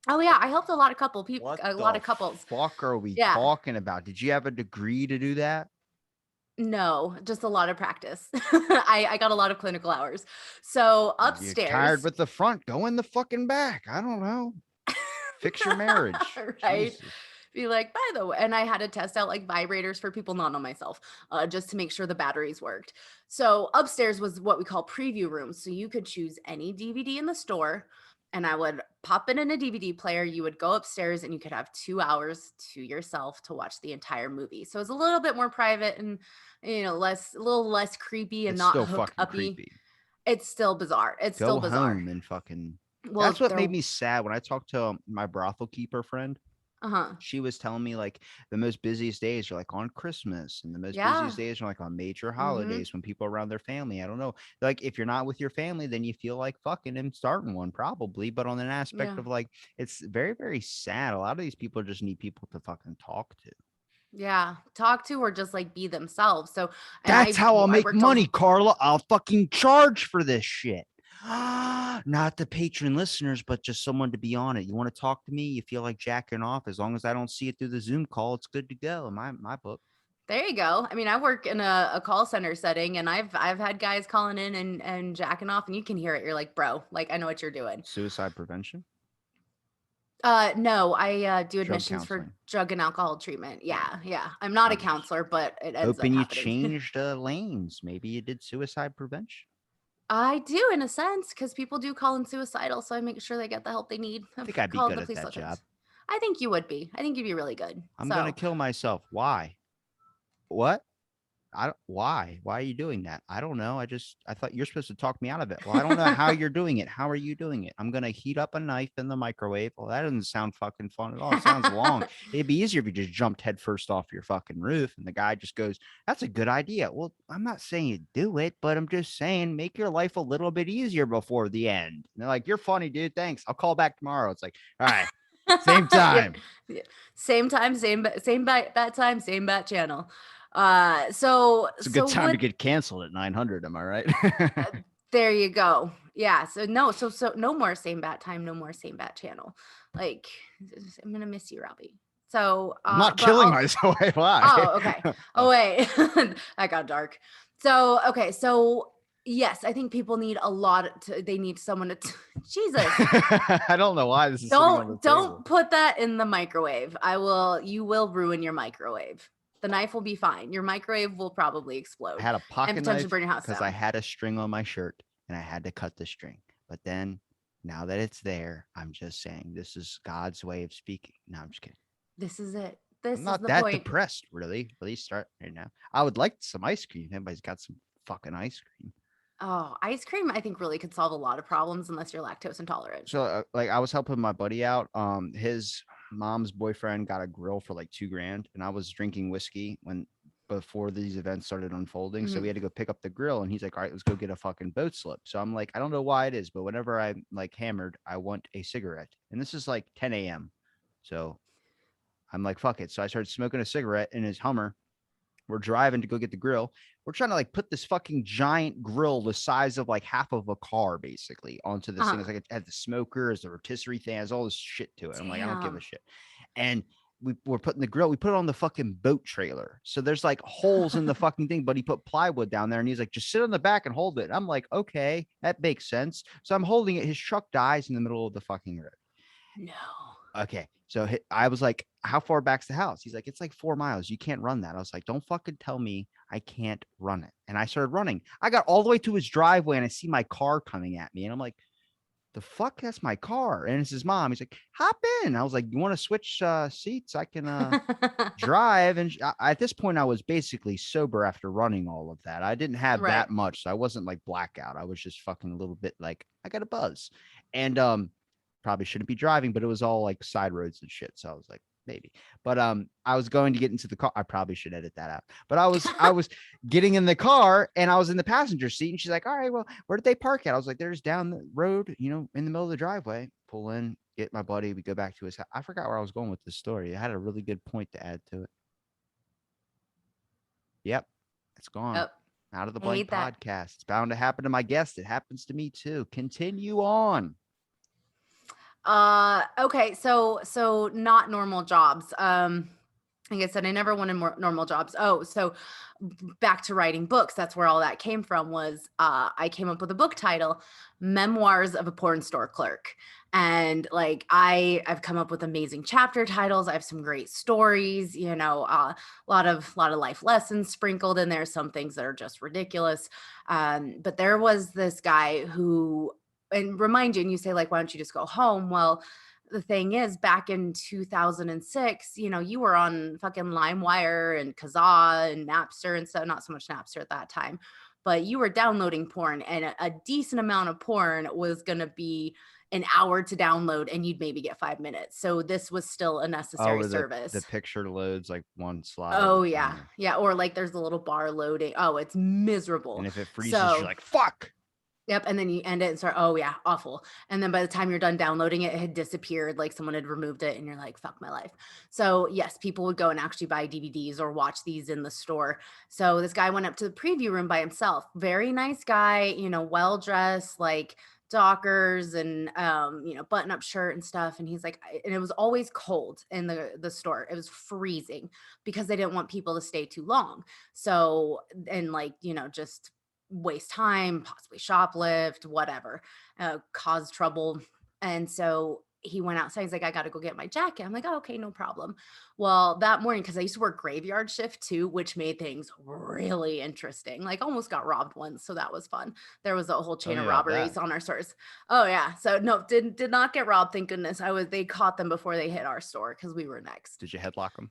Oh yeah, I helped a lot of people, What a lot the of couples. fuck are we Yeah. talking about? Did you have a degree to do that? No, just a lot of practice. I got a lot of clinical hours. So You're tired upstairs, with the front. Go in the fucking back. I don't know. Fix your marriage. right? Jesus. Be like, by the way, and I had to test out like vibrators for people, not on myself, just to make sure the batteries worked. So upstairs was what we call preview rooms. So you could choose any DVD in the store, and I would pop it in a DVD player. You would go upstairs, and you could have 2 hours to yourself to watch the entire movie. So it's a little bit more private and a little less creepy and It's not still hook fucking uppy. creepy. It's still bizarre. It's still Go bizarre. home and fucking. That's Well, what made they're me sad when I talked to my brothel keeper friend. uh-huh. She was telling me like the most busiest days are like on Christmas and the most Yeah. busiest days are like on major Mm-hmm. holidays when people are around their family. I don't know. Like if you're not with your family, then you feel like fucking and starting one probably. But on an aspect Yeah. of like, it's very, very sad. A lot of these people just need people to fucking talk to. Yeah, talk to or just like be themselves. So, and That's how I'll I make worked a money, Carla. I'll fucking charge for this shit. Not the patron listeners, but just someone to be on it. You want to talk to me? You feel like jacking off? As long as I don't see it through the Zoom call, it's good to go in my book. there you go. I mean, I work in a call center setting, and I've had guys calling in and jacking off, and you can hear it. You're like, bro, like I know what you're doing. Suicide prevention, No, I do drug admissions for counseling. drug and alcohol treatment. Oh, Yeah. I'm not I a was just counselor, but it ends up hoping you happening. changed lanes. Maybe you did suicide prevention. I do in a sense because people do call in suicidal, so I make sure they get the help they need. I I've think I'd be called good the at police a that lot of job. times. I think you would be. I think you'd be really good. I'm gonna So kill myself. Why? What? I don't, why are you doing that? I don't know. I thought you're supposed to talk me out of it. Well, I don't know how you're doing it. How are you doing it? I'm gonna heat up a knife in the microwave. Well, that doesn't sound fucking fun at all. It sounds long. It'd be easier if you just jumped head first off your fucking roof. And the guy just goes, "That's a good idea." Well, I'm not saying you do it, but I'm just saying make your life a little bit easier before the end. And they're like, "You're funny, dude. Thanks. I'll call back tomorrow." It's like, all right, same Yep. time. Yeah. Same time, same bat time, same bat channel. It's a good So time to what? get canceled at 900. Am I right? Uh, there you go. Yeah. So no. So no more same bat time. No more same bat channel. Like I'm gonna miss you, Robbie. So I'm not but killing I'll. myself. Why? Oh, okay. Oh wait, that got dark. So okay. So yes, I think people need a lot. They need someone to. Jesus. I don't know why this is sitting on the table. Don't put that in the microwave. You will ruin your microwave. The knife will be fine. Your microwave will probably I explode had a and pocket potentially knife burn your house because I down. had a string on my shirt and I had to cut the string. But then now that it's there, I'm just saying this is God's way of speaking. No, I'm just kidding. This is it. I'm This is not the that point. depressed, really. At least start right now. I would like some ice cream. Everybody's got some fucking ice cream. Oh, ice cream I think really could solve a lot of problems unless you're lactose intolerant. So like I was helping my buddy out. His mom's boyfriend got a grill for like 2 grand, and I was drinking whiskey when before these events started unfolding. So we Mhm. had to go pick up the grill, and he's like, "All right, let's go get a fucking boat slip." So I'm like, I don't know why it is, but whenever I'm like hammered, I want a cigarette, and this is like 10 a.m. So I'm like, fuck it. So I started smoking a cigarette in his Hummer. We're driving to go get the grill. We're trying to like put this fucking giant grill the size of like half of a car basically onto this thing. Uh-huh. It's like it had the smoker, as the rotisserie thing, has all this shit to it. I'm like, I don't give a Damn. shit. And we're putting the grill, we put it on the fucking boat trailer. So there's like holes in the fucking thing, but he put plywood down there and he's like, just sit on the back and hold it. I'm like, okay, that makes sense. So I'm holding it. His truck dies in the middle of the fucking road. No. Okay. So I was like, how far back's the house? He's like, it's like 4 miles. You can't run that. I was like, don't fucking tell me I can't run it. And I started running. I got all the way to his driveway and I see my car coming at me. And I'm like, the fuck? That's my car. And it's his mom. He's like, hop in. I was like, you want to switch seats? I can drive. And at this point, I was basically sober after running all of that. I didn't have Right. that much. So I wasn't like blackout. I was just fucking a little bit like, I got a buzz. And probably shouldn't be driving, but it was all like side roads and shit. So I was like, maybe. But I was going to get into the car. I probably should edit that out. But I was getting in the car and I was in the passenger seat and she's like, all right, well, where did they park at? I was like, there's down the road, in the middle of the driveway. Pull in, get my buddy, we go back to his house. I forgot where I was going with this story. I had a really good point to add to it. Yep, it's gone. Yep. Out of the I blank hate that. podcast. It's bound to happen to my guest. It happens to me too. Continue on. Okay, so not normal jobs. Like I said, I never wanted more normal jobs. Oh, so back to writing books. That's where all that came from. Was I came up with a book title, "Memoirs of a Porn Store Clerk," and like I've come up with amazing chapter titles. I have some great stories. A lot of life lessons sprinkled in there. Some things that are just ridiculous. But there was this guy who, and remind you, and you say like, why don't you just go home? Well, the thing is, back in 2006, you were on fucking LimeWire and Kazaa and Napster and stuff. Not so much Napster at that time, but you were downloading porn, and a decent amount of porn was going to be an hour to download, and you'd maybe get 5 minutes. So this was still a Oh, necessary where the service. picture loads like one slide at a Oh yeah. time. Yeah. Or like there's a little bar loading. Oh, it's miserable. And if it freezes, you're So like, fuck. yep, and then you end it and start, oh yeah, awful. And then by the time you're done downloading it, it had disappeared, like someone had removed it, and you're like, fuck my life. So yes, people would go and actually buy DVDs or watch these in the store. So this guy went up to the preview room by himself. Very nice guy, well dressed, like Dockers and button-up shirt and stuff. And he's like, and it was always cold in the store. It was freezing because they didn't want people to stay too long. So, and like, just waste time, possibly shoplift, whatever, cause trouble. And so he went outside. He's like, I got to go get my jacket. I'm like, oh, okay, no problem. Well, that morning, because I used to work graveyard shift too, which made things really interesting. Like, almost got robbed once, so that was fun. There was a whole Tell chain me of about that. robberies on our stores. Oh yeah, so no, did not get robbed. Thank goodness. They caught them before they hit our store because we were next. Did you headlock them?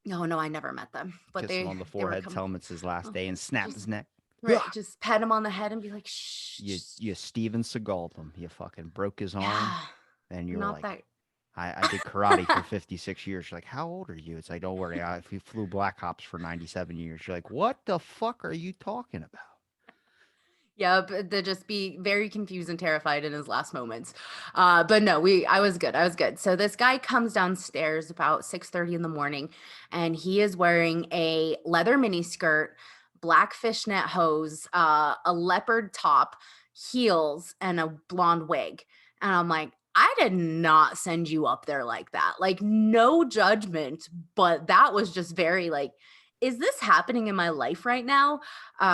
No, no, I never met them, but Kiss him on the they were forehead, tell him it's his last oh, day, and snap his just neck. right, just pat him on the head and be like, shh, You Steven Seagal'd him. You fucking broke his arm, yeah, and you were not like, that. I did karate for 56 years. You're like, how old are you? It's like, don't worry, I flew Black Ops for 97 years. You're like, what the fuck are you talking about? Yep, to just be very confused and terrified in his last moments. But no, I was good. I was good. So this guy comes downstairs about 6:30 in the morning, and he is wearing a leather mini skirt, black fishnet hose, a leopard top, heels, and a blonde wig. And I'm like, I did not send you up there like that. Like, no judgment, but that was just very like, is this happening in my life right now? So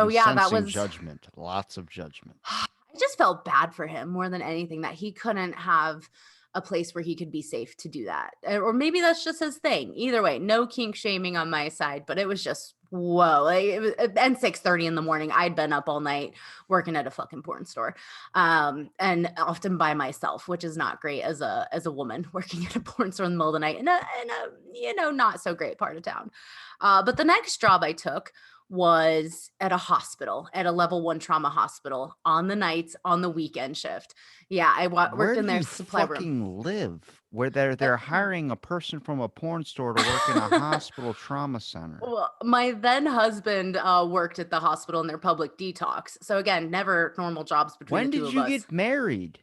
I'm yeah, that sensing was judgment, lots of judgment. I just felt bad for him more than anything that he couldn't have a place where he could be safe to do that. Or maybe that's just his thing. Either way, no kink shaming on my side, but it was just whoa. Like it was, and 6:30 in the morning. I'd been up all night working at a fucking porn store. And often by myself, which is not great as a woman working at a porn store in the middle of the night in a not so great part of town. But the next job I took was at a hospital, at a level one trauma hospital on the nights, on the weekend shift. Yeah, Where worked do in their you supply room. fucking live? Where they're Uh, hiring a person from a porn store to work in a hospital trauma center. well, my then husband worked at the hospital in their public detox. So again, never normal jobs between the When two did of you us. get married?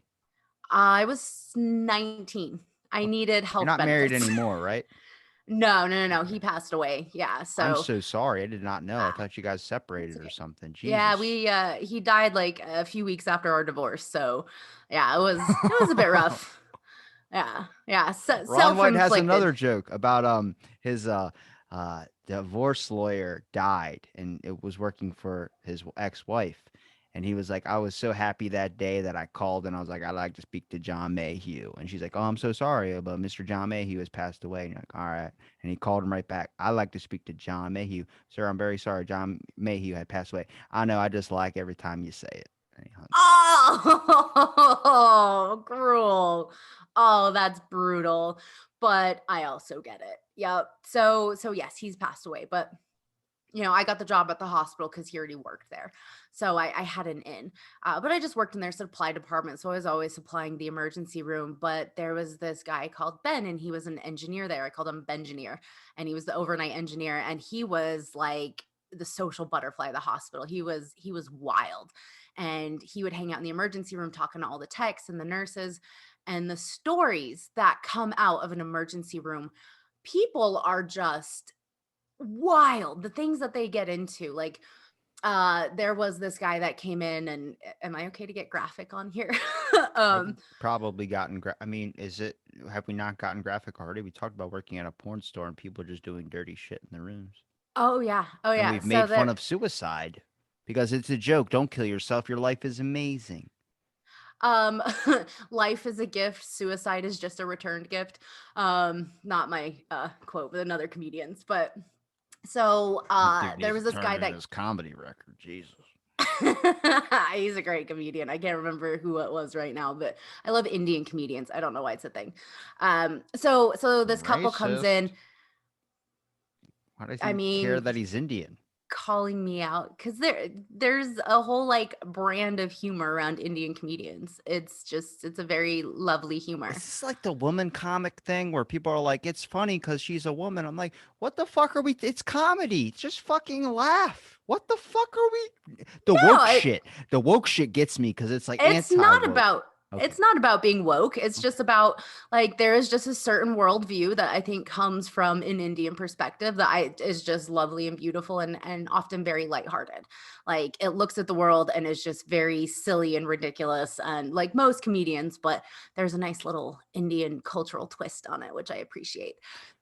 I was 19. I needed You're health not married benefits. anymore, right? No, no, no, no. Okay. He passed away. Yeah. I'm So so sorry. I did not know. I ah, thought you guys it's separated or okay. something. Yeah, Jesus. we he died like a few weeks after our divorce. So yeah, it was a bit rough. Yeah, yeah, Ron White has self-inflicted. another joke about his divorce lawyer died and it was working for his ex-wife. And he was like, I was so happy that day that I called and I was like, I'd like to speak to John Mayhew. And she's like, oh, I'm so sorry, but Mr. John Mayhew has passed away. And you're like, all right. And he called him right back. I'd like to speak to John Mayhew. Sir, I'm very sorry. John Mayhew had passed away. I know. I just like every time you say it. And he hung. Oh, cruel. Oh, that's brutal. But I also get it. Yep. So yes, he's passed away, but I got the job at the hospital because he already worked there. So I had an in. But I just worked in their supply department. So I was always supplying the emergency room. But there was this guy called Ben, and he was an engineer there. I called him Bengineer. And he was the overnight engineer. And he was like the social butterfly of the hospital. He was wild. And he would hang out in the emergency room talking to all the techs and the nurses. And the stories that come out of an emergency room, people are just wild, the things that they get into. Like there was this guy that came in, and am I okay to get graphic on here? I've um probably gotten. I mean, is it? Have we not gotten graphic already? We talked about working at a porn store and people just doing dirty shit in the rooms, oh yeah, oh and yeah, we've so made fun there of suicide because it's a joke. Don't kill yourself. Your life is amazing. um life is a gift, suicide is just a returned gift. Not my quote, but another comedian's. But so Dude there needs was to this turn guy in that his comedy record. Jesus. he's a great comedian. I can't remember who it was right now, but I love Indian comedians. I don't know why it's a thing. So this couple comes Racist. in. Why does I he care mean, that he's Indian? calling me out because there's a whole like brand of humor around Indian comedians. It's a very lovely Is humor. this like the woman comic thing where people are like, it's funny because she's a woman? I'm like, what the fuck are we? It's comedy. Just fucking laugh. What the fuck are we? The No, woke shit. The woke shit gets me because it's like it's anti not woke. about Okay. it's not about being woke. It's Okay. just about like there is just a certain worldview that I think comes from an Indian perspective that I is just lovely and beautiful and often very lighthearted. Like it looks at the world and is just very silly and ridiculous and like most comedians, but there's a nice little Indian cultural twist on it, which I appreciate.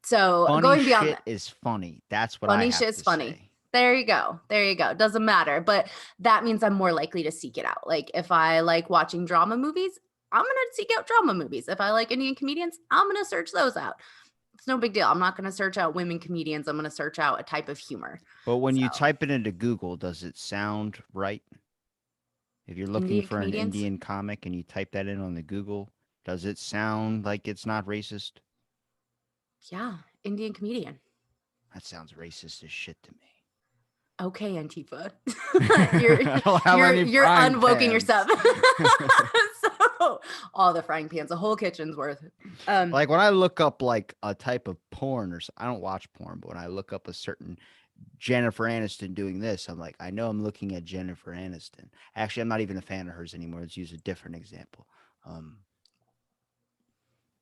So Funny going beyond shit that, is funny. That's what I funny have shit's to funny. say. There you go. There you go. Doesn't matter. But that means I'm more likely to seek it out. Like if I like watching drama movies, I'm going to seek out drama movies. If I like Indian comedians, I'm going to search those out. It's no big deal. I'm not going to search out women comedians. I'm going to search out a type of humor. But when So, you type it into Google, does it sound right? If you're looking Indian for an comedians, Indian comic and you type that in on the Google, does it sound like it's not racist? yeah, Indian comedian. That sounds racist as shit to me. Okay, Antifa. you're I don't have you're any you're frying unwoking pans. yourself. So all the frying pans, a whole kitchen's worth. Um, Like when I look up like a type of porn I don't watch porn, but when I look up a certain Jennifer Aniston doing this, I'm like, I know I'm looking at Jennifer Aniston. Actually, I'm not even a fan of hers anymore. Let's use a different example. Um,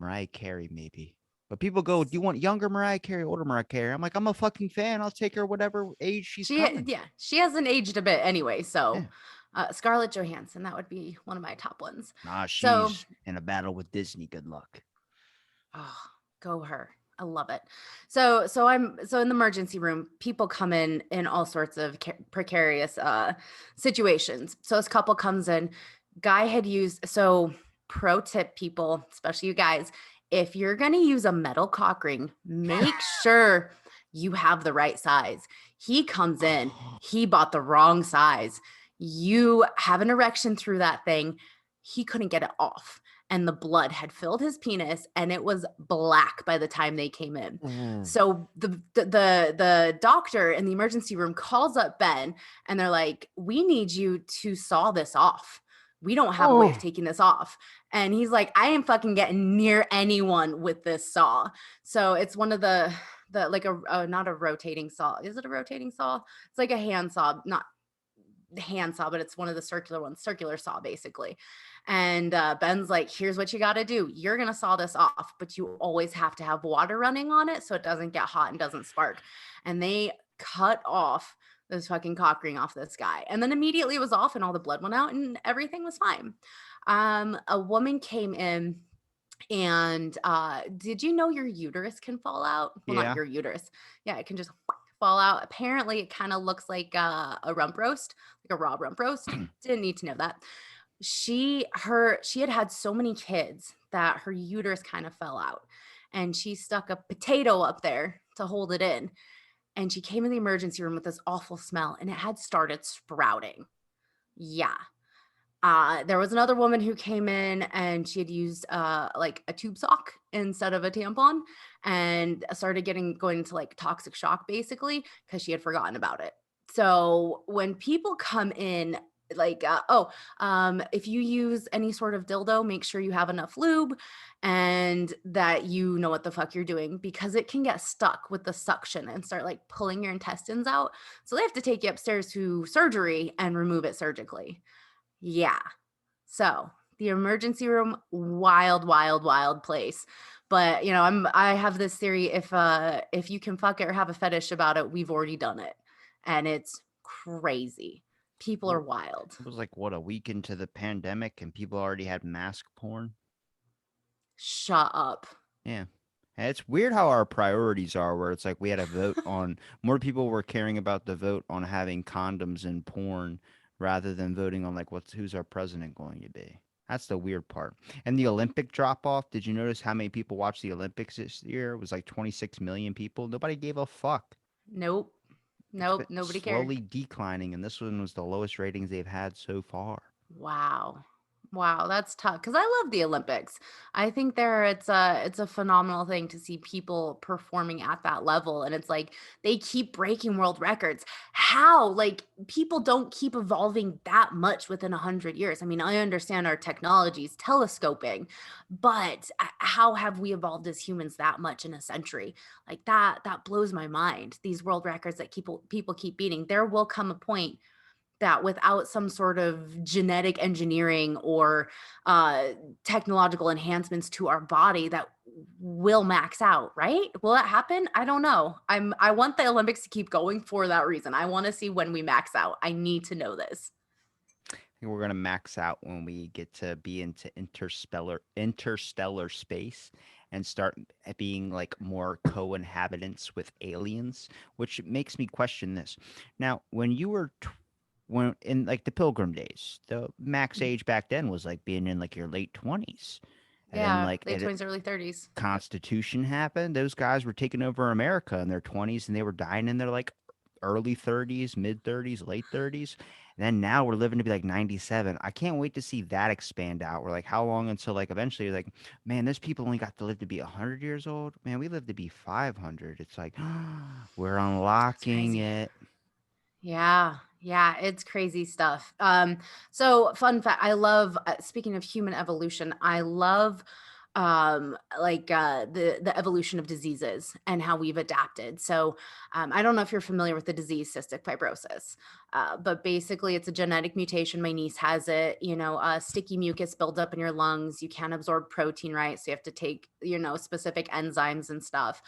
Mariah Carey, maybe. But people go, do you want younger Mariah Carey, older Mariah Carey? I'm like, I'm a fucking fan. I'll take her whatever age she's coming. she hasn't aged a bit anyway. So Yeah. Scarlett Johansson, that would be one of my top ones. Nah, So she's in a battle with Disney. Good luck. oh, go her. I love it. So in the emergency room, people come in all sorts of precarious situations. So this couple comes in, guy had used so pro tip people, especially you guys, if you're going to use a metal cock ring, make sure you have the right size. He comes in, he bought the wrong size. You have an erection through that thing. He couldn't get it off and the blood had filled his penis and it was black by the time they came in. Mm. So the doctor in the emergency room calls up Ben and they're like, "We need you to saw this off. We don't have a way of Oh. taking this off." And he's like, "I ain't fucking getting near anyone with this saw." So it's one of the like a not a rotating saw. Is it a rotating saw? It's like a hand saw, not hand saw, but it's one of the circular ones, circular saw basically. And Ben's like, here's what you got to do. You're going to saw this off, but you always have to have water running on it so it doesn't get hot and doesn't spark. And they cut off this fucking cock ring off this guy. And then immediately it was off and all the blood went out and everything was fine. A woman came in and did you know your uterus can fall out? Well, not Yeah. your uterus. Yeah, it can just fall out. Apparently, it kind of looks like a rump roast, like a raw rump roast. Didn't need to know that. She had so many kids that her uterus kind of fell out, and she stuck a potato up there to hold it in. And she came in the emergency room with this awful smell, and it had started sprouting. Yeah, there was another woman who came in and she had used like a tube sock instead of a tampon and started going into like toxic shock basically because she had forgotten about it. So when people come in, like, if you use any sort of dildo, make sure you have enough lube and that you know what the fuck you're doing because it can get stuck with the suction and start like pulling your intestines out. So they have to take you upstairs to surgery and remove it surgically. Yeah. So the emergency room, wild, wild, wild place. But you know, I have this theory if you can fuck it or have a fetish about it, we've already done it. And it's crazy. People are Well, wild. it was like what, a week into the pandemic and people already had mask porn. Shut up. Yeah. And it's weird how our priorities are, where it's like we had a vote on more people were caring about the vote on having condoms and porn rather than voting on like who's our president going to be. That's the weird part. And the Olympic drop off. Did you notice how many people watched the Olympics this year? It was like 26 million people. Nobody gave a fuck. Nope. It's Nope. been Nobody cared. slowly declining, and this one was the lowest ratings they've had so far. Wow. Wow, that's tough because I love the Olympics. I think it's a phenomenal thing to see people performing at that level and it's like they keep breaking world records. How? Like people don't keep evolving that much within 100 years. I mean, I understand our technologies, telescoping, but how have we evolved as humans that much in a century? Like that blows my mind. These world records that people keep beating. There will come a point that without some sort of genetic engineering or uh, technological enhancements to our body that will max out, right? Will that happen? I don't know. I want the Olympics to keep going for that reason. I want to see when we max out. I need to know this. I think we're gonna max out when we get to be into interstellar space and start being like more co-inhabitants with aliens, which makes me question this. Now, when you were when in like the Pilgrim days, the max age back then was like being in like your late 20s, and then Yeah, like late 20s, early 30s. Constitution happened. Those guys were taking over America in their 20s, and they were dying in their like early 30s, mid 30s, late 30s. And then now we're living to be like 97. I can't wait to see that expand out. We're like, how long until like eventually, like, man, those people only got to live to be 100 years old. Man, we live to be 500. It's like, we're It's unlocking crazy. it. Yeah, yeah, it's crazy stuff. So fun fact, I love speaking of human evolution, I love the evolution of diseases and how we've adapted. So I don't know if you're familiar with the disease cystic fibrosis, but basically it's a genetic mutation. My niece has it. Sticky mucus builds up in your lungs. You can't absorb protein, right? So you have to take specific enzymes and stuff.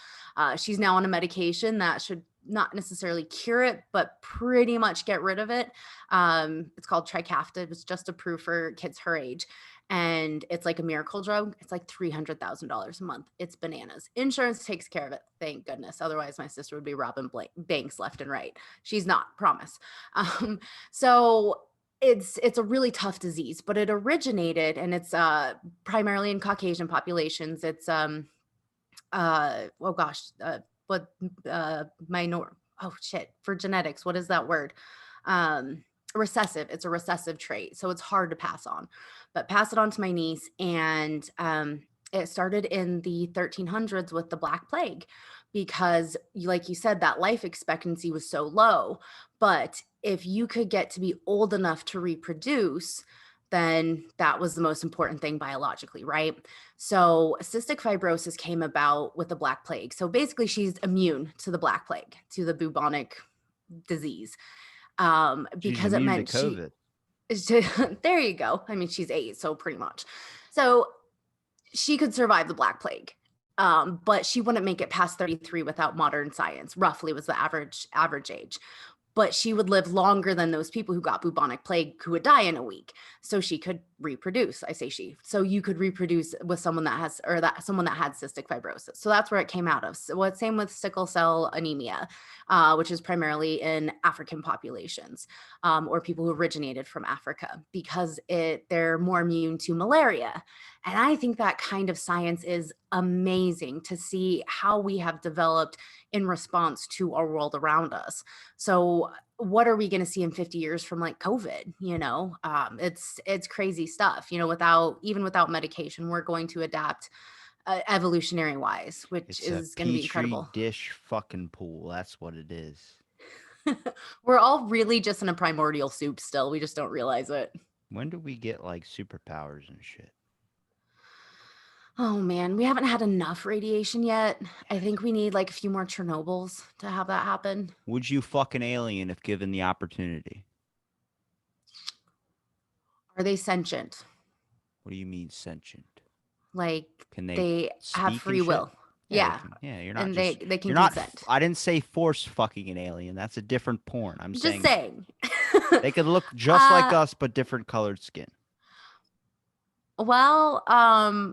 She's now on a medication that should not necessarily cure it, but pretty much get rid of it. It's called Trikafta. It was just approved for kids her age. And it's like a miracle drug. It's like $300,000 a month. It's bananas. Insurance takes care of it. Thank goodness. Otherwise, my sister would be robbing banks left and right. She's not, promise. So it's a really tough disease, but it originated and it's primarily in Caucasian populations. It's oh gosh, what minor oh shit, for genetics, what is that word? Recessive. It's a recessive trait, so it's hard to pass on. But pass it on to my niece, and it started in the 1300s with the Black Plague, because like you said, that life expectancy was so low. But if you could get to be old enough to reproduce, then that was the most important thing biologically, right? So cystic fibrosis came about with the Black Plague. So basically, she's immune to the Black Plague, to the bubonic disease, She's because it immune to meant she. COVID. There you go. I mean, she's 8, so pretty much. So she could survive the Black Plague, but she wouldn't make it past 33 without modern science. Roughly was the average age, but she would live longer than those people who got bubonic plague who would die in a week. So she could reproduce. I say she. So you could reproduce with someone that has, or that someone that had cystic fibrosis. So that's where it came out of. So what same with sickle cell anemia, which is primarily in African populations, or people who originated from Africa, because they're more immune to malaria. And I think that kind of science is amazing to see how we have developed in response to our world around us. So what are we going to see in 50 years from like COVID? It's crazy stuff. Without medication, we're going to adapt evolutionary wise, which It's a is going to be petri incredible. dish fucking pool. That's what it is. We're all really just in a primordial soup still. We just don't realize it. When do we get like superpowers and shit? Oh man, we haven't had enough radiation yet. I Yes. think we need like a few more Chernobyls to have that happen. Would you fuck an alien if given the opportunity? Are they sentient? What do you mean sentient? Like Can they they have speak and free shit? will. Yeah, they Yeah. can. Yeah, you're not And just they can you're not consent. I didn't say force fucking an alien. That's a different porn. I'm Just saying saying. they could look just like uh us but different colored skin. well,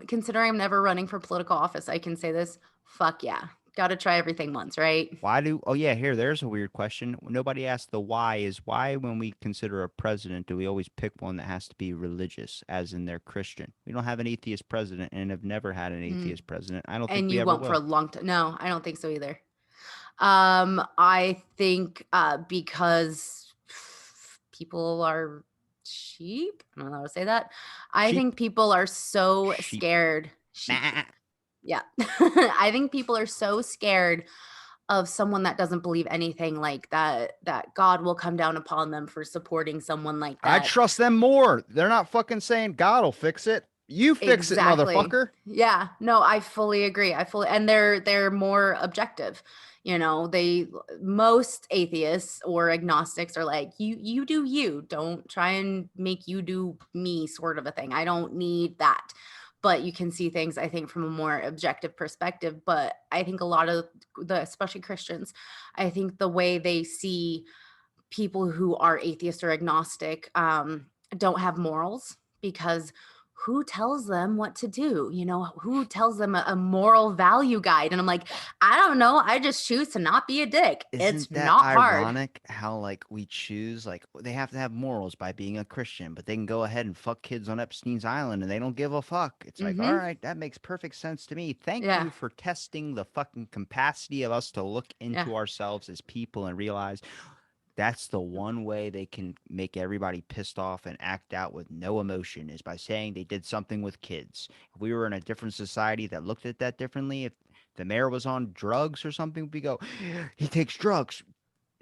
considering I'm never running for political office, I can say this. Fuck yeah. Gotta try everything once, right? Why do Oh yeah, there's a weird question. Nobody asked the why is why when we consider a president do we always pick one that has to be religious as in they're Christian? We don't have an atheist president and have never had an Mm. atheist president. I don't think And we you ever won't for a will. long time. No, I don't think so either. I think because people are cheap. I don't know how to say that. I Sheep. think people are so Sheep. scared. Sheep. Nah. Yeah. I think people are so scared of someone that doesn't believe anything like that God will come down upon them for supporting someone like I that. trust them more. They're not fucking saying God'll fix it. You fix it, Exactly. motherfucker. Yeah. No, I fully agree. And they're more objective. They most atheists or agnostics are like, you do you. Don't try and make you do me sort of a thing. I don't need that. But you can see things, I think, from a more objective perspective. But I think a lot of especially Christians, I think the way they see people who are atheist or agnostic don't have morals, because who tells them what to do? Who tells them a moral value guide? And I'm like, I don't know. I just choose to not be a dick. It's Isn't that not hard. ironic how like we choose like they have to have morals by being a Christian, but they can go ahead and fuck kids on Epstein's island and they don't give a fuck. It's like, all Mm-hmm. right, that makes perfect sense to me. Thank Yeah. you for testing the fucking capacity of us to look Yeah. into ourselves as people and realize That's the one way they can make everybody pissed off and act out with no emotion is by saying they did something with kids. If we were in a different society that looked at that differently, if the mayor was on drugs or something, we go, he takes drugs.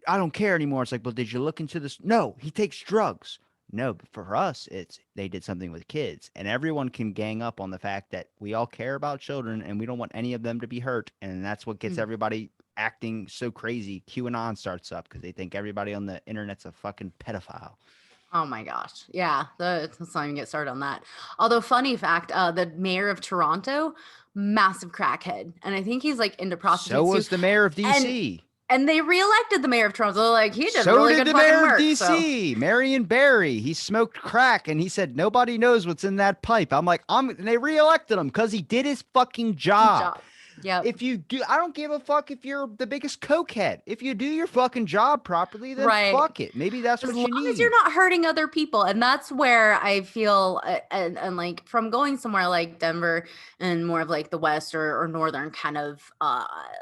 I don't care anymore. It's like, well, did you look into this? No, he takes drugs. No, but for us, it's they did something with kids, and everyone can gang up on the fact that we all care about children and we don't want any of them to be hurt, and that's what gets Mm. everybody acting so crazy. QAnon starts up because they think everybody on the internet's a fucking pedophile. Oh my gosh. Yeah. Let's not even get started on that. Although, funny fact, the mayor of Toronto, massive crackhead. And I think he's like into So prostitutes too. was the mayor of And DC. and they reelected the mayor of Toronto. They're like, he did So really did good the fucking mayor of work. So DC, Marion Barry. He smoked crack and he said nobody knows what's in that pipe. I'm like, and they reelected him because he did his fucking job. job. Yep. If you do, I don't give a fuck if you're the biggest cokehead. If you do your fucking job properly, then Right. fuck it. Maybe that's As what long you as you're need. not hurting other people. And that's where I feel, and like from going somewhere like Denver and more of like the West or Northern kind of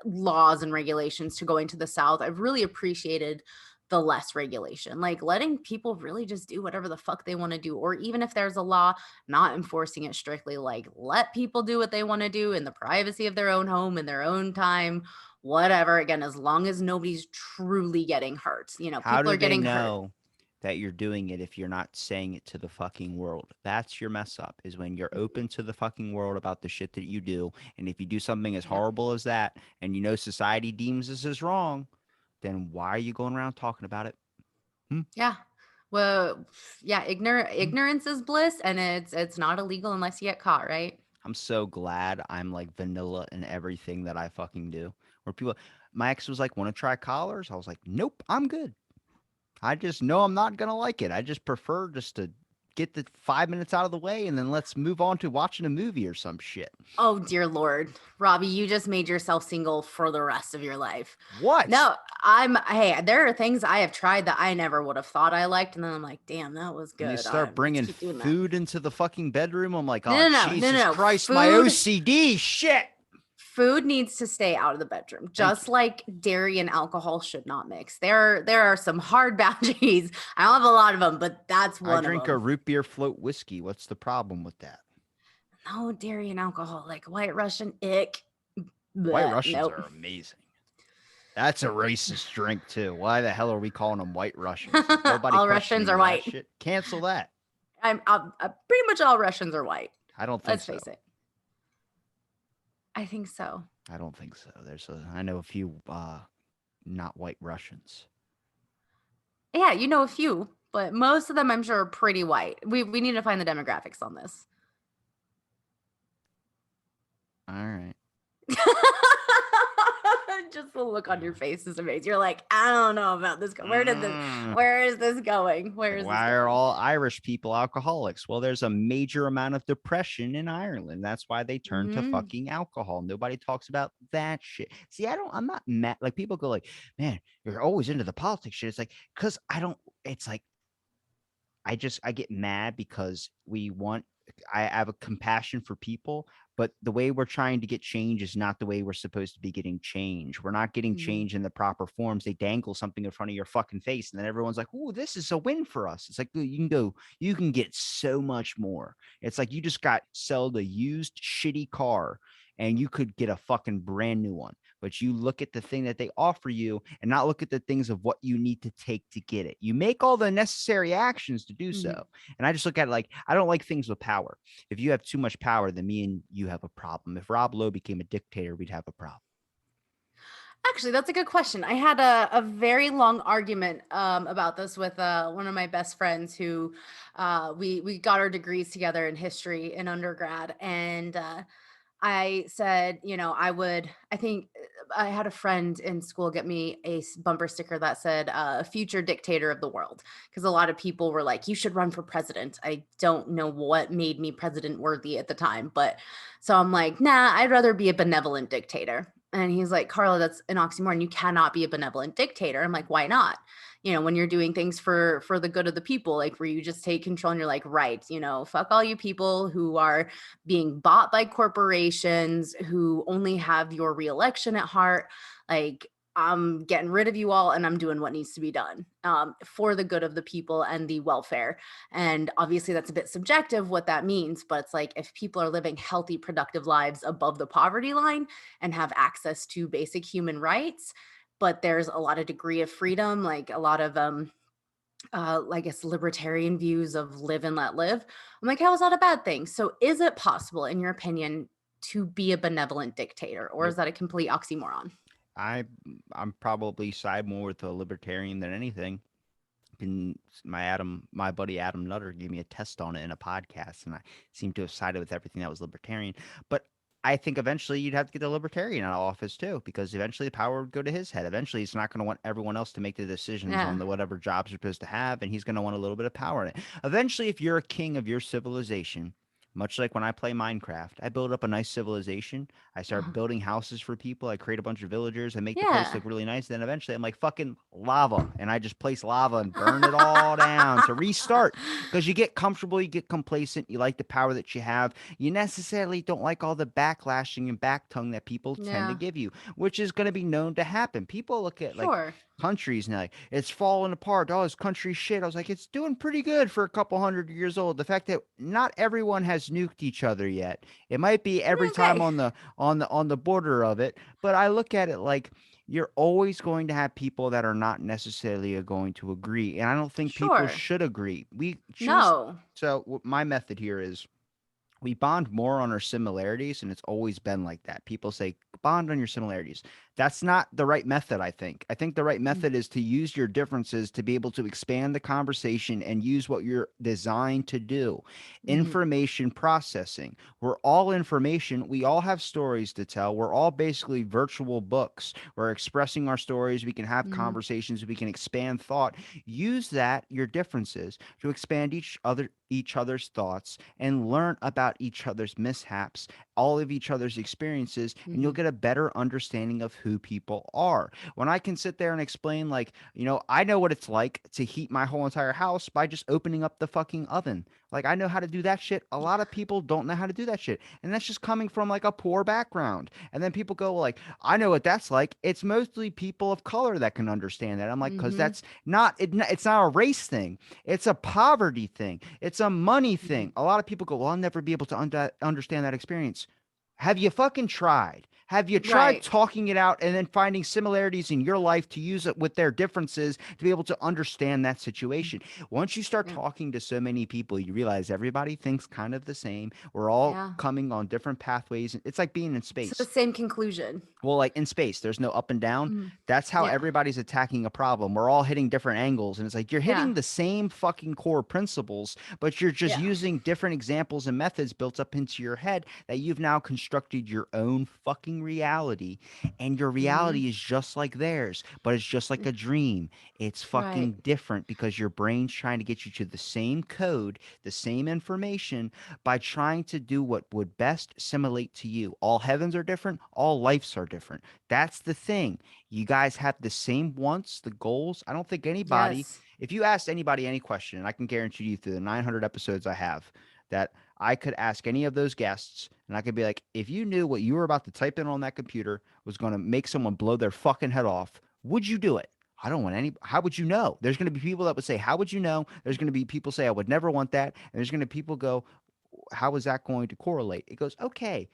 laws and regulations to going to the South, I've really appreciated the less regulation, like letting people really just do whatever the fuck they want to do. Or even if there's a law, not enforcing it strictly, like let people do what they want to do in the privacy of their own home in their own time, whatever. Again, as long as nobody's truly getting hurt. How People do are they getting hurt. know that you're doing it if you're not saying it to the fucking world? That's your mess up, is when you're open to the fucking world about the shit that you do. And if you do something as Yep. horrible as that and you know society deems this as wrong, then why are you going around talking about it? Hmm? Yeah. Well, yeah, Hmm? ignorance is bliss, and it's not illegal unless you get caught, right? I'm so glad I'm like vanilla in everything that I fucking do. Where people, my ex was like, want to try collars? I was like, nope, I'm good. I just know I'm not gonna like it. I just prefer just to get the 5 minutes out of the way and then let's move on to watching a movie or some shit. Oh dear Lord, Robbie, you just made yourself single for the rest of your life. What? No, hey, there are things I have tried that I never would have thought I liked, and then I'm like, damn, that was When they good. start Let's bringing keep doing that. food into the fucking bedroom, I'm like, No, oh no, no, no, no, Jesus no. Christ, my OCD shit. Food needs to stay out of the bedroom, Thank just you. like dairy and alcohol should not mix. There are some hard boundaries. I don't have a lot of them, but that's I one of drink a them. root beer float whiskey. What's the problem with that? No dairy and alcohol, like White Russian, ick. White Bleh, Russians nope. are amazing. That's a racist drink too. Why the hell are we calling them White Russians? Is nobody All Russians questioning are that white. shit? Cancel that. Pretty much all Russians are white. I don't think Let's so. face it. I think so. I don't think so. I know a few not white Russians. Yeah, you know a few, but most of them I'm sure are pretty white. We need to find the demographics on this. All right. Just the look on your face is amazing. You're like, I don't know about this. Mm. Where is this going? Where is this Why are going? all Irish people alcoholics? Well, there's a major amount of depression in Ireland. That's why they turn to Hmm. fucking alcohol. Nobody talks about that shit. See, I'm not mad. Like people go like, man, you're always into the politics shit. It's like, cause I don't, it's like, I get mad because I have a compassion for people, but the way we're trying to get change is not the way we're supposed to be getting change. We're not getting Hmm. change in the proper forms. They dangle something in front of your fucking face, and then everyone's like, "Oh, this is a win for us." It's like, dude, you can get so much more. It's like you just got sold a used shitty car, and you could get a fucking brand new one. But you look at the thing that they offer you and not look at the things of what you need to take to get it. You make all the necessary actions to do Hmm. so. And I just look at it like I don't like things with power. If you have too much power, then me and you have a problem. If Rob Lowe became a dictator, we'd have a problem. Actually, that's a good question. I had a very long argument about this with one of my best friends who we got our degrees together in history in undergrad. And I said, I think I had a friend in school get me a bumper sticker that said, future dictator of the world. Because a lot of people were like, you should run for president. I don't know what made me president worthy at the time. But so I'm like, nah, I'd rather be a benevolent dictator. And he's like, Carla, that's an oxymoron. You cannot be a benevolent dictator. I'm like, why not? When you're doing things for the good of the people, like where you just take control and you're like, right, fuck all you people who are being bought by corporations, who only have your reelection at heart. Like, I'm getting rid of you all and I'm doing what needs to be done for the good of the people and the welfare. And obviously, that's a bit subjective what that means. But it's like if people are living healthy, productive lives above the poverty line and have access to basic human rights, but there's a lot of degree of freedom, like a lot of I guess libertarian views of live and let live. I'm like, how is that a bad thing? So is it possible, in your opinion, to be a benevolent dictator, or is Nope. that a complete oxymoron? I I'm probably side more with a libertarian than anything. Can my buddy Adam Nutter gave me a test on it in a podcast, and I seem to have sided with everything that was libertarian. But I think eventually you'd have to get the libertarian out of office too, because eventually the power would go to his head. Eventually, he's not going to want everyone else to make the decisions on Yeah. the whatever jobs you're supposed to have, and he's going to want a little bit of power in it. Eventually, if you're a king of your civilization, much like when I play Minecraft, I build up a nice civilization. I start Uh-huh. building houses for people. I create a bunch of villagers. I make the place Yeah. look really nice. Then eventually I'm like, fucking lava. And I just place lava and burn it all down to restart. Because you get comfortable, you get complacent, you like the power that you have. You necessarily don't like all the backlashing and back tongue that people tend to Yeah. give you, which is going to be known to happen. People look at like Sure. countries now, like, it's falling apart. Oh, this country's shit. I was like, it's doing pretty good for a couple 100 years old. The fact that not everyone has nuked each other yet. It might be every time Okay. on the border of it, but I look at it like you're always going to have people that are not necessarily going to agree, and I don't think people Sure. should agree. We choose. No. So my method here is we bond more on our similarities, and it's always been like that. People say bond on your similarities. That's not the right method. I think the right method is to use your differences to be able to expand the conversation and use what you're designed to do. Mm-hmm. Information processing. We're all information. We all have stories to tell. We're all basically virtual books. We're expressing our stories. We can have Mm-hmm. conversations. We can expand thought. Use that, your differences, to expand each other's thoughts and learn about each other's mishaps, all of each other's experiences, and you'll Mm-hmm. get a better understanding of who people are. When I can sit there and explain, like, I know what it's like to heat my whole entire house by just opening up the fucking oven. Like, I know how to do that shit. A lot of people don't know how to do that shit. And that's just coming from like a poor background. And then people go, like, I know what that's like. It's mostly people of color that can understand that. I'm like, because Mm-hmm. it's not a race thing. It's a poverty thing. It's a money Mm-hmm. thing. A lot of people go, well, I'll never be able to understand that experience. Have you fucking tried? Have you tried Right. talking it out and then finding similarities in your life to use it with their differences to be able to understand that situation? Once you start Yeah. talking to so many people, you realize everybody thinks kind of the same. We're all Yeah. coming on different pathways. It's like being in To the space. same conclusion. Well, like in space, there's no up and down. Mhm. That's how Yeah. everybody's attacking a problem. We're all hitting different angles. And it's like you're hitting Yeah. the same fucking core principles, but you're just Yeah. using different examples and methods built up into your head that you've now constructed your own fucking reality. And your Mm-hmm. reality is just like theirs, but it's just like a dream. It's Right. fucking different because your brain's trying to get you to the same code, the same information, by trying to do what would best simulate to you. All heavens are different, all lives are different. That's the thing. You guys have the same wants, the goals. I don't think anybody, Yes. if you asked anybody any question, and I can guarantee you through the 900 episodes I have, that I could ask any of those guests and I could be like, if you knew what you were about to type in on that computer was going to make someone blow their fucking head off, would you do it? I don't want any. How would you know? There's going to be people that would say, how would you know? There's going to be people say, I would never want that. And there's going to be people go, how is that going to correlate? It goes, okay,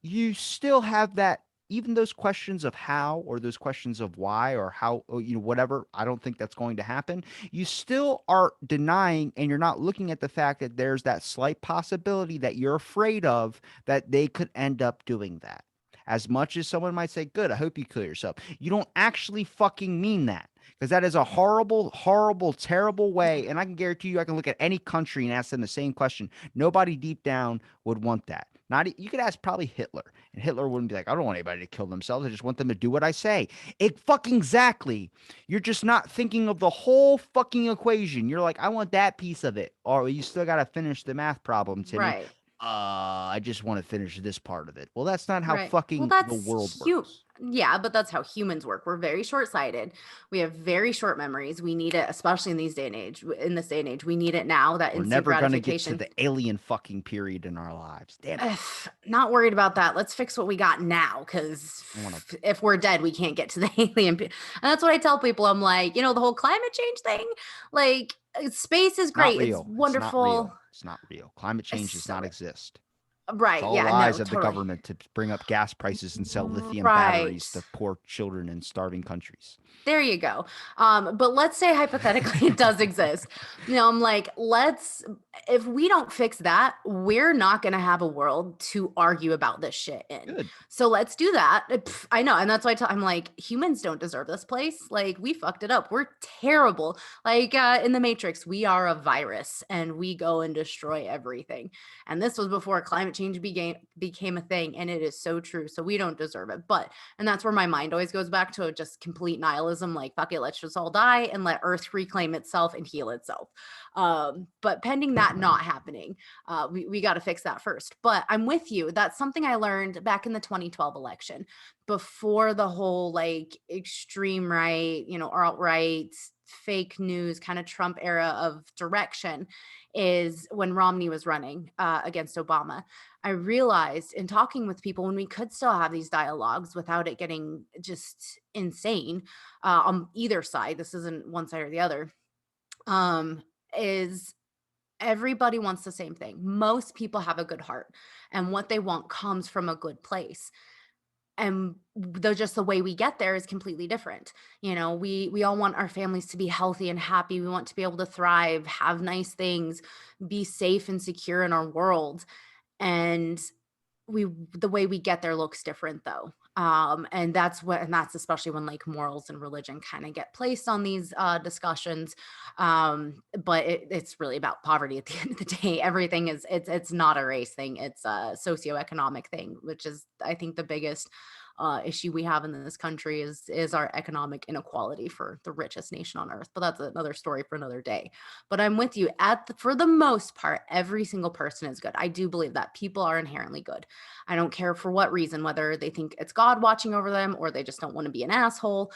you still have that, even those questions of how or those questions of why or how, or, whatever. I don't think that's going to happen. You still are denying and you're not looking at the fact that there's that slight possibility that you're afraid of that they could end up doing that. As much as someone might say, good, I hope you kill yourself, you don't actually fucking mean that, because that is a horrible, horrible, terrible way. And I can guarantee you, I can look at any country and ask them the same question. Nobody deep down would want that. Not you could ask probably Hitler, and Hitler wouldn't be like, I don't want anybody to kill themselves. I just want them to do what I say. It fucking exactly. You're just not thinking of the whole fucking equation. You're like, I want that piece of it, or you still got to finish the math problem, Timmy. Right. I just want to finish this part of it. Well, that's not how Right. Well, fucking the that's world works. yeah, but that's how humans work. We're very short-sighted. We have very short memories. We need it, especially in these day and age. In this day and age, we need it now. That We're instant never gonna get to gratification. the alien fucking period in our lives. Damn it. Ugh, not worried about that. Let's fix what we got now, because I want to. if we're dead, we can't get to the And that's what I tell people. I'm like, the whole climate change thing. Like, space is Not great. It's real. It's not wonderful. real. It's not real. Climate change does So not exist. It's right. all Yeah. lies No. of the Totally. government to bring up gas prices and sell lithium Right. batteries to poor children in starving countries. There you go. But let's say hypothetically it does exist. I'm like, if we don't fix that, we're not going to have a world to argue about this shit in. Good. So let's do that. I know. And that's why I'm like, humans don't deserve this place. Like, we fucked it up. We're terrible. Like, in the Matrix, we are a virus and we go and destroy everything. And this was before climate change became a thing. And it is so true. So we don't deserve it. And that's where my mind always goes back to just complete nihilism. Like, fuck it, let's just all die and let Earth reclaim itself and heal itself. But pending that not happening, we got to fix that first. But I'm with you. That's something I learned back in the 2012 election, before the whole like extreme right, alt-right, fake news kind of Trump era of direction, is when Romney was running against Obama. I realized in talking with people, when we could still have these dialogues without it getting just insane on either side, this isn't one side or the other, um, is everybody wants the same thing. Most people have a good heart, and what they want comes from a good place. And just the way we get there is completely different. We all want our families to be healthy and happy. We want to be able to thrive, have nice things, be safe and secure in our world. And the way we get there looks different, though. And that's especially when like morals and religion kind of get placed on these discussions. But it's really about poverty at the end of the day. Everything is, it's not a race thing, it's a socioeconomic thing, which is, I think, the biggest issue we have in this country is our economic inequality for the richest nation on earth. But that's another story for another day. But I'm with you. For the most part, every single person is good. I do believe that people are inherently good. I don't care for what reason, whether they think it's God watching over them or they just don't want to be an asshole.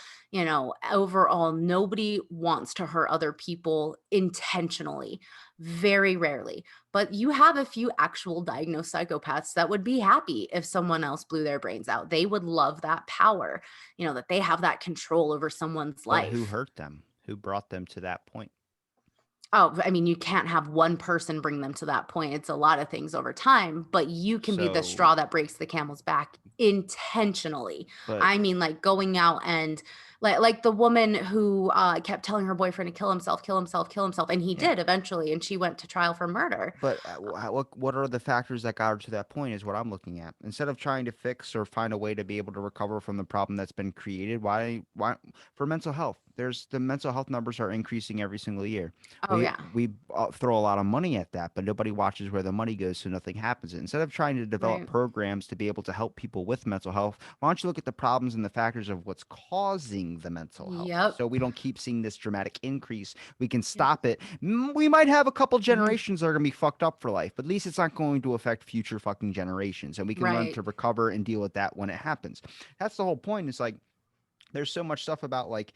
Overall, nobody wants to hurt other people intentionally, very rarely. But you have a few actual diagnosed psychopaths that would be happy if someone else blew their brains out. They would love that power, that they have that control over someone's But who life. hurt them? Who brought them to that point? Oh, I mean, you can't have one person bring them to that point. It's a lot of things over time, but you can be the So, straw that breaks the camel's back intentionally. but I mean, like going out and like the woman who kept telling her boyfriend to kill himself, kill himself, kill himself, and he yeah. did eventually, and she went to trial for murder. But what are the factors that got her to that point is what I'm looking at. Instead of trying to fix or find a way to be able to recover from the problem that's been created, why for mental health? There's the mental health numbers are increasing every single year. Oh We yeah, we throw a lot of money at that, but nobody watches where the money goes, so nothing happens. Instead of trying to develop right. programs to be able to help people with mental health, why don't you look at the problems and the factors of what's causing the mental health, Yep. so we don't keep seeing this dramatic increase. We can Yep. stop it. We might have a couple Mhm. generations that are going to be fucked up for life, but at least it's not going to affect future fucking generations. And we can learn Right. to recover and deal with that when it happens. That's the whole point. It's like there's so much stuff about like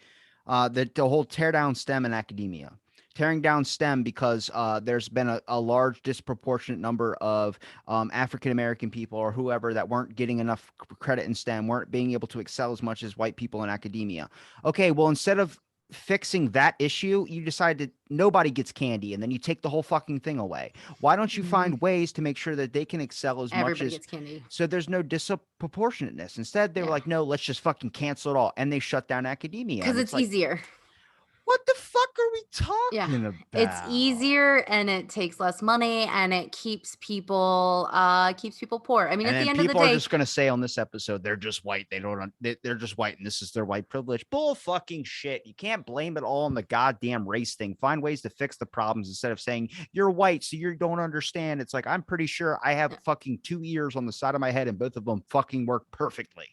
the whole tear down STEM in academia. Tearing down STEM because there's been a large disproportionate number of African American people or whoever that weren't getting enough credit in STEM, weren't being able to excel as much as white people in academia. Okay, well, instead of fixing that issue, you decide that nobody gets candy and then you take the whole fucking thing away. Why don't you Mhm. find ways to make sure that they can excel as much Everybody as gets candy. so there's no disproportionateness? Instead, they were Yeah, like, no, let's just fucking cancel it all. And they shut down academia. because And it's it's like, easier. what the fuck are we Yeah. talking It's about? easier and it takes less money and it keeps people poor. I mean, And at the then end of the people are day, just going to say on this episode, they're just white. They don't, they're just white and this is their white privilege. Bull fucking shit. You can't blame it all on the goddamn race thing. Find ways to fix the problems instead of saying you're white, so you don't understand. It's like, I'm pretty sure I have fucking 2 ears on the side of my head and both of them fucking work perfectly.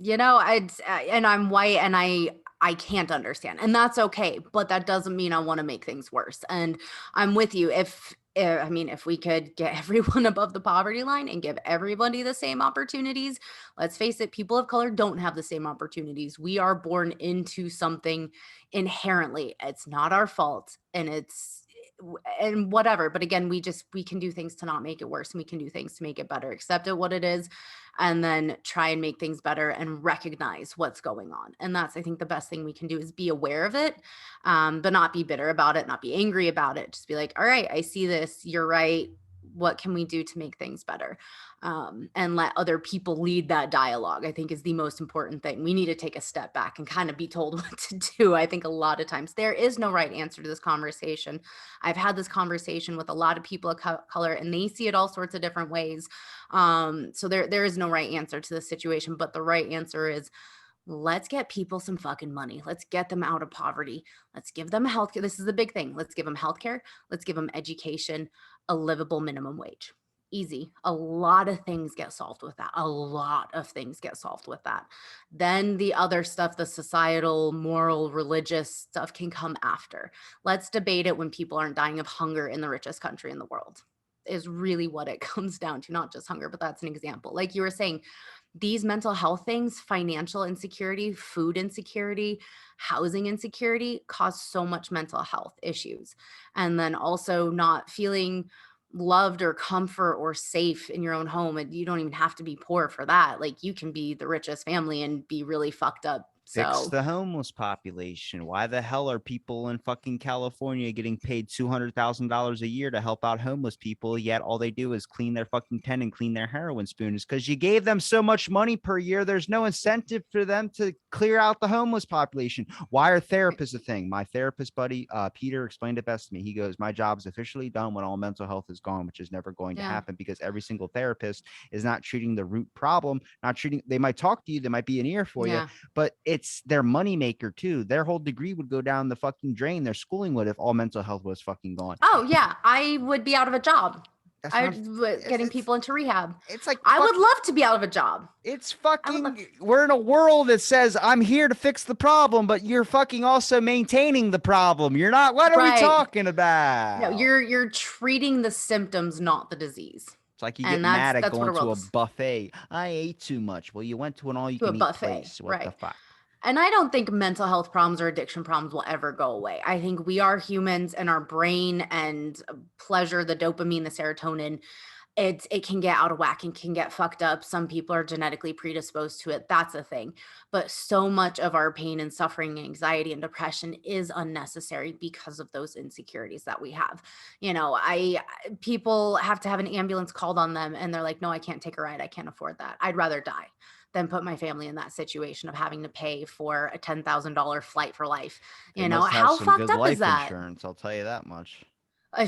and I'm white and I I can't understand. And that's okay. But that doesn't mean I want to make things worse. And I'm with you. I mean, if we could get everyone above the poverty line and give everybody the same opportunities, let's face it, people of color don't have the same opportunities. We are born into something inherently. It's not our fault. And whatever. But again, we can do things to not make it worse, and we can do things to make it better. Accept it what it is, and then try and make things better and recognize what's going on. And that's, I think, the best thing we can do is be aware of it, but not be bitter about it, not be angry about it. Just be like, all right, I see this. You're right. What can we do to make things better? And let other people lead that dialogue, I think, is the most important thing. We need to take a step back and kind of be told what to do. I think a lot of times there is no right answer to this conversation. I've had this conversation with a lot of people of color, and they see it all sorts of different ways. So there is no right answer to this situation, but the right answer is, let's get people some fucking money. Let's get them out of poverty. Let's give them healthcare. This is the big thing. Let's give them healthcare. Let's give them education, a livable minimum wage. Easy. A lot of things get solved with that. A lot of things get solved with that. Then the other stuff, the societal, moral, religious stuff can come after. Let's debate it when people aren't dying of hunger in the richest country in the world, is really what it comes down to. Not just hunger, but that's an example. Like you were saying, these mental health things, financial insecurity, food insecurity, housing insecurity, cause so much mental health issues. And then also not feeling loved or comfort or safe in your own home. And you don't even have to be poor for that. Like, you can be the richest family and be really fucked up. Fix So the homeless population. Why the hell are people in fucking California getting paid $200,000 a year to help out homeless people, yet all they do is clean their fucking tent and clean their heroin spoons? Because you gave them so much money per year, there's no incentive for them to clear out the homeless population. Why are therapists a thing? My therapist buddy, Peter, explained it best to me. He goes, my job is officially done when all mental health is gone, which is never going to yeah. happen, because every single therapist is not treating the root problem, not treating, they might talk to you, they might be an ear for you, Yeah. but it's their moneymaker too. Their whole degree would go down the fucking drain. Their schooling would, if all mental health was fucking gone. Oh yeah, I would be out of a job. That's I not. getting people into rehab. It's like I would fucking. love to be out of a job. It's I would love fucking. We're in a world that says I'm here to fix the problem, but you're fucking also maintaining the problem. You're not. What are we right. talking No, about? you're treating the symptoms, not the disease. It's like you get And mad at that's what going a to world a is, buffet. I ate too much. Well, you went to an to a all-you-can-eat buffet, place. What the right? fuck? And I don't think mental health problems or addiction problems will ever go away. I think we are humans, and our brain and pleasure, the dopamine, the serotonin, it can get out of whack and can get fucked up. Some people are genetically predisposed to it. That's a thing. But so much of our pain and suffering, anxiety and depression is unnecessary because of those insecurities that we have. I people have to have an ambulance called on them, and they're like, "No, I can't take a ride. I can't afford that. I'd rather die than put my family in that situation of having to pay for a $10,000 flight for life." They must have How some fucked good up is life that? insurance. I'll tell you that much.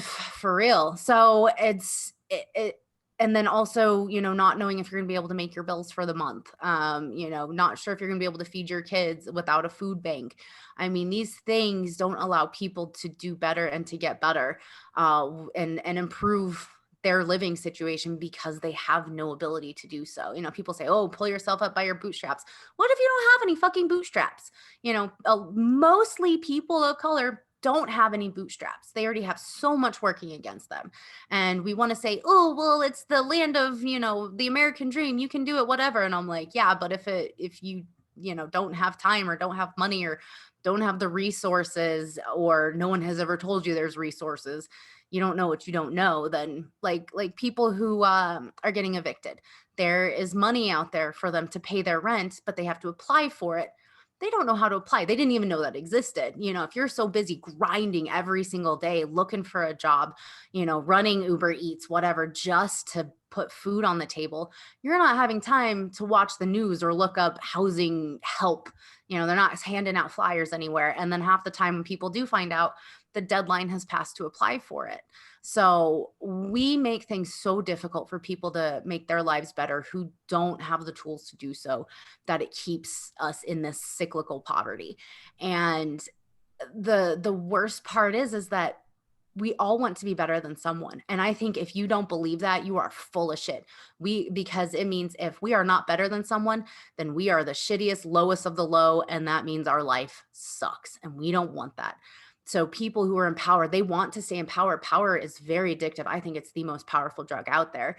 For real. So and then also, not knowing if you're going to be able to make your bills for the month. Not sure if you're going to be able to feed your kids without a food bank. I mean, these things don't allow people to do better and to get better, and improve their living situation, because they have no ability to do so. People say, "Oh, pull yourself up by your bootstraps." What if you don't have any fucking bootstraps? Mostly people of color don't have any bootstraps. They already have so much working against them. And we want to say, "Oh, well, it's the land of, the American dream. You can do it, whatever." And I'm like, yeah, but if you, don't have time or don't have money or don't have the resources, or no one has ever told you there's resources, you don't know what you don't know, then like people who are getting evicted, there is money out there for them to pay their rent, but they have to apply for it. They don't know how to apply. They didn't even know that existed. If you're so busy grinding every single day, looking for a job, running Uber Eats, whatever, just to put food on the table, you're not having time to watch the news or look up housing help. They're not handing out flyers anywhere. And then half the time when people do find out, the deadline has passed to apply for it. So we make things so difficult for people to make their lives better who don't have the tools to do so, that it keeps us in this cyclical poverty. And the worst part is that we all want to be better than someone. And I think if you don't believe that, you are full of shit. Because it means if we are not better than someone, then we are the shittiest, lowest of the low. And that means our life sucks. And we don't want that. So people who are in power, they want to stay in power. Power is very addictive. I think it's the most powerful drug out there.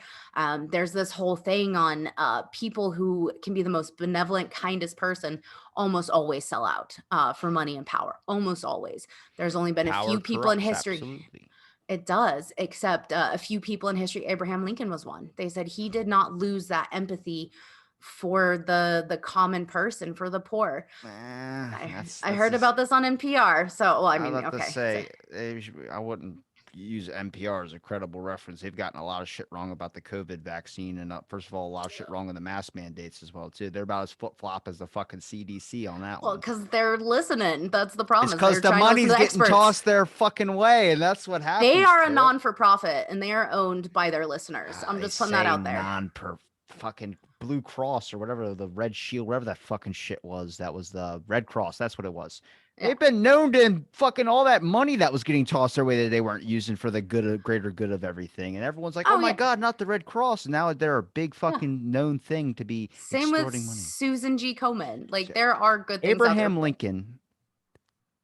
There's this whole thing on people who can be the most benevolent, kindest person almost always sell out for money and power. Almost always. There's only been a Power few people in corrupts, history. absolutely. It does, except a few people in history. Abraham Lincoln was one. They said he did not lose that empathy for the common person, for the poor. I That's heard just, about this on NPR. So, well, I I was mean, about to okay. So, say, I wouldn't use NPR as a credible reference. They've gotten a lot of shit wrong about the COVID vaccine, and first of all, a lot of shit wrong with the mask mandates as well too. They're about as flip flop as the fucking CDC on that well, one. because they're listening. That's the It's problem is because they're the trying to listen to money's the getting experts. tossed their fucking way, and that's what They happens are a to it. non-for-profit and they are owned by their listeners. I'm They just putting that say out there. non per fucking Blue Cross or whatever, the Red Shield, whatever that fucking shit was. That was the Red Cross. That's what it was. Yeah. They've been known to fucking all that money that was getting tossed their way that they weren't using for the greater good of everything. And everyone's like, oh Oh my yeah. God, not the Red Cross. And now they're a big Yeah. fucking known thing to be Same with extorting money. Susan G. Komen. Like So, there are good things out there. Abraham Lincoln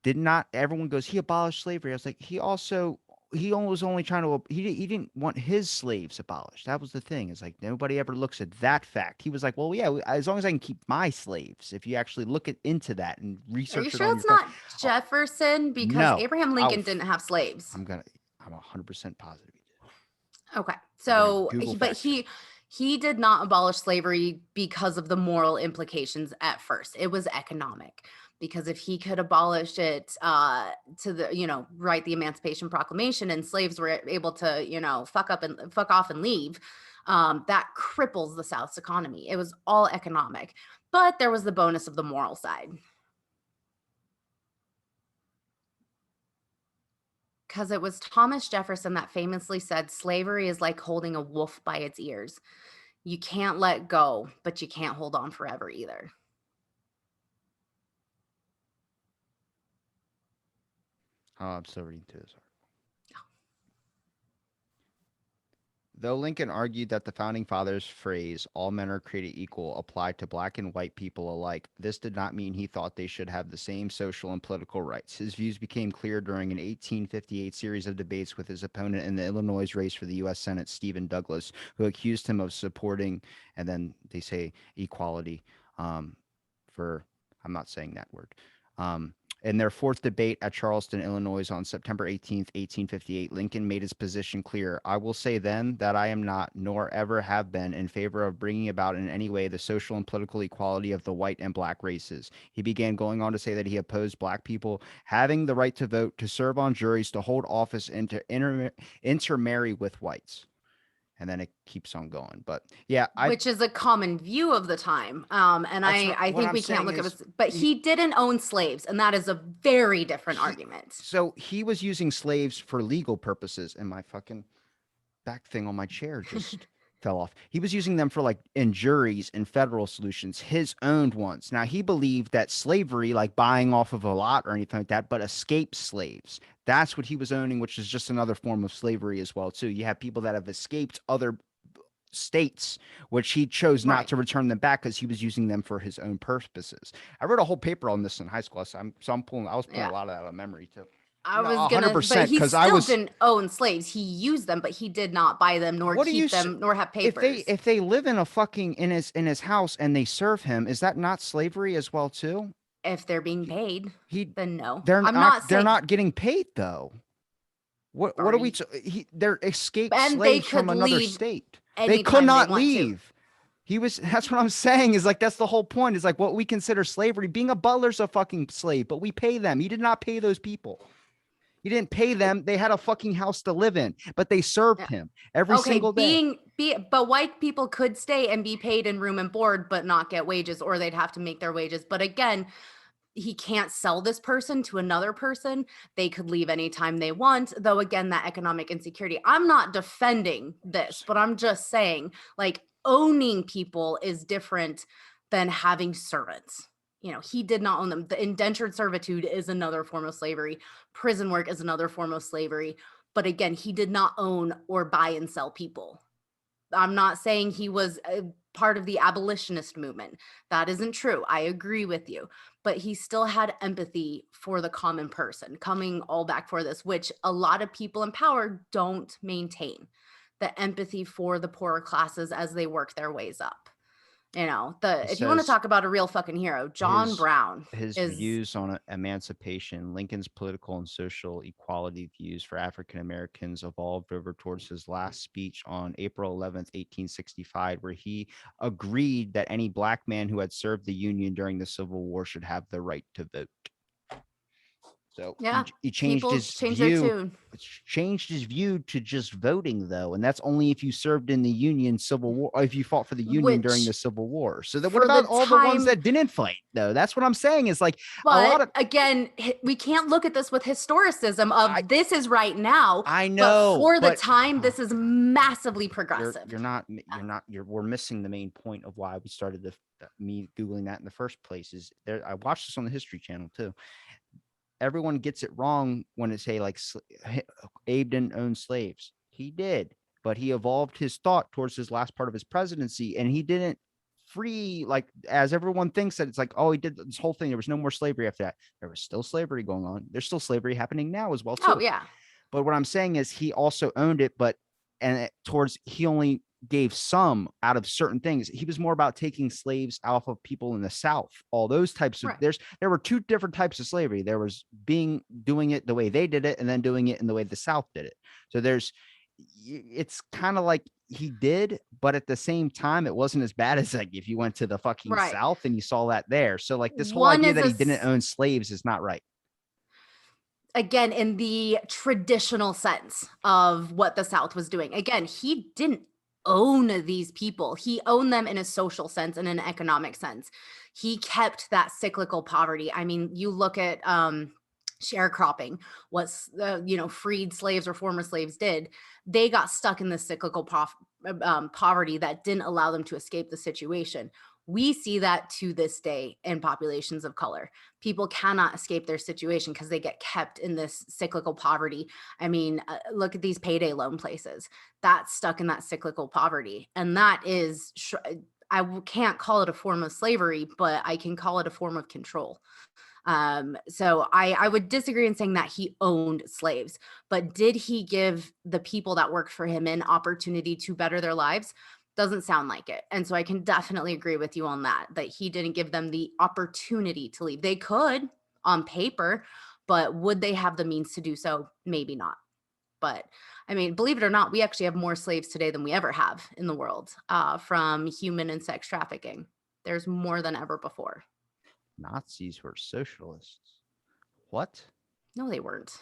did not, everyone goes, he abolished slavery. I was like, was only trying to, he didn't want his slaves abolished. That was the thing. It's like nobody ever looks at that fact. He was like, well, yeah, as long as I can keep my slaves. If you actually look into that and Are you research it sure on it's your phone. not Oh, Jefferson? Because no, Abraham I'll, Lincoln didn't have slaves. I'm 100% positive he did. Okay. We're going to So, Google but fact check. he did not abolish slavery because of the moral implications at first. It was economic. Because if he could abolish it to the, write the Emancipation Proclamation and slaves were able to, fuck off and leave, that cripples the South's economy. It was all economic. But there was the bonus of the moral side. Because it was Thomas Jefferson that famously said slavery is like holding a wolf by its ears. You can't let go, but you can't hold on forever either. Oh, I'm still reading through this. Though Lincoln argued that the founding fathers' phrase, all men are created equal, applied to black and white people alike, this did not mean he thought they should have the same social and political rights. His views became clear during an 1858 series of debates with his opponent in the Illinois race for the U.S. Senate, Stephen Douglas, who accused him of supporting, and then they say equality for, I'm not saying that word. In their fourth debate at Charleston, Illinois on September 18th, 1858, Lincoln made his position clear. I will say then that I am not, nor ever have been, in favor of bringing about in any way the social and political equality of the white and black races. He began going on to say that he opposed black people having the right to vote, to serve on juries, to hold office, and to intermarry with whites. And then it keeps on going. But yeah, Which is a common view of the time. And I what think I'm we can't saying look at is it, but he didn't own slaves. And that is a very different he argument. so he was using slaves for legal purposes, and my fucking back thing on my chair just fell off. He was using them for like in juries and federal solutions, his owned ones. Now he believed that slavery, like buying off of a lot or anything like that, but escaped slaves. That's what he was owning, which is just another form of slavery as well, too. You have people that have escaped other states, which he chose not Right. to return them back because he was using them for his own purposes. I wrote a whole paper on this in high school. I was pulling Yeah. a lot of that out of memory too. I No, was gonna, but 100% he because I still was. didn't own slaves. He used them, but he did not buy them, nor What do you keep them, nor have if papers. they live in a fucking in his house and they serve him? Is that not slavery as well too? If they're being He, paid, he then no. I'm not they're saying, not getting paid though. What are are we? you, They're escaped and they slaves from could another leave state. They could anytime they not want to. leave. He was. That's what I'm saying. Is like that's the whole point. Is like what we consider slavery. Being a butler's a fucking slave, but we pay them. He did not pay those people. He didn't pay them. They had a fucking house to live in, but they served Yeah. him every Okay, single day. but white people could stay and be paid in room and board, but not get wages, or they'd have to make their wages. But again, he can't sell this person to another person. They could leave anytime they want, though again, that economic insecurity. I'm not defending this, but I'm just saying, like, owning people is different than having servants. He did not own them. The indentured servitude is another form of slavery. Prison work is another form of slavery. But again, he did not own or buy and sell people. I'm not saying he was a part of the abolitionist movement. That isn't true. I agree with you. But he still had empathy for the common person, coming all back for this, which a lot of people in power don't maintain the empathy for the poorer classes as they work their ways up. It If you want to says talk about a real fucking hero, John his Brown his is, views on emancipation, Lincoln's political and social equality views for African Americans evolved over towards his last speech on April 11th, 1865, where he agreed that any black man who had served the Union during the Civil War should have the right to vote. So yeah, he changed people his change their view, tune. to just voting though, and that's only if you served in the Union Civil War, or if you fought for the Union during the Which Civil War. So then, what for the about all the ones time, that didn't fight though? That's what I'm saying. Is like a but lot of again, we can't look at this with historicism I of this is right now, I but know, for the but time, this is massively you're progressive. you're not you're not you're we're missing the main point of why we started me googling that in the first place. Is there? I watched this on the History Channel too. Everyone gets it wrong when they say like Abe didn't own slaves. He did, but he evolved his thought towards his last part of his presidency, and he didn't free like as everyone thinks that it's like, oh, he did this whole thing. There was no more slavery after that. There was still slavery going on. There's still slavery happening now as well Oh, too. yeah. But what I'm saying is he also owned it, but towards he only gave some out of certain things. He was more about taking slaves off of people in the South. All those types of Right. there were two different types of slavery. There was doing it the way they did it, and then doing it in the way the South did it. So it's kind of like he did, but at the same time, it wasn't as bad as like if you went to the fucking Right. South and you saw that there. So like this whole One idea is that he didn't own slaves is not right. again, in the traditional sense of what the South was doing. Again, he didn't own these people. He owned them in a social sense and an economic sense. He kept that cyclical poverty. I mean, you look at sharecropping, what freed slaves or former slaves did. They got stuck in this cyclical poverty that didn't allow them to escape the situation. We see that to this day in populations of color. People cannot escape their situation because they get kept in this cyclical poverty. I mean, look at these payday loan places. That's stuck in that cyclical poverty. And that is, can't call it a form of slavery, but I can call it a form of control. So I would disagree in saying that he owned slaves, but did he give the people that worked for him an opportunity to better their lives? Doesn't sound like it. And so I can definitely agree with you on that he didn't give them the opportunity to leave. They could on paper, but would they have the means to do so? Maybe not. But I mean, believe it or not, we actually have more slaves today than we ever have in the world, from human and sex trafficking. There's more than ever before. Nazis were socialists. What? No, they weren't.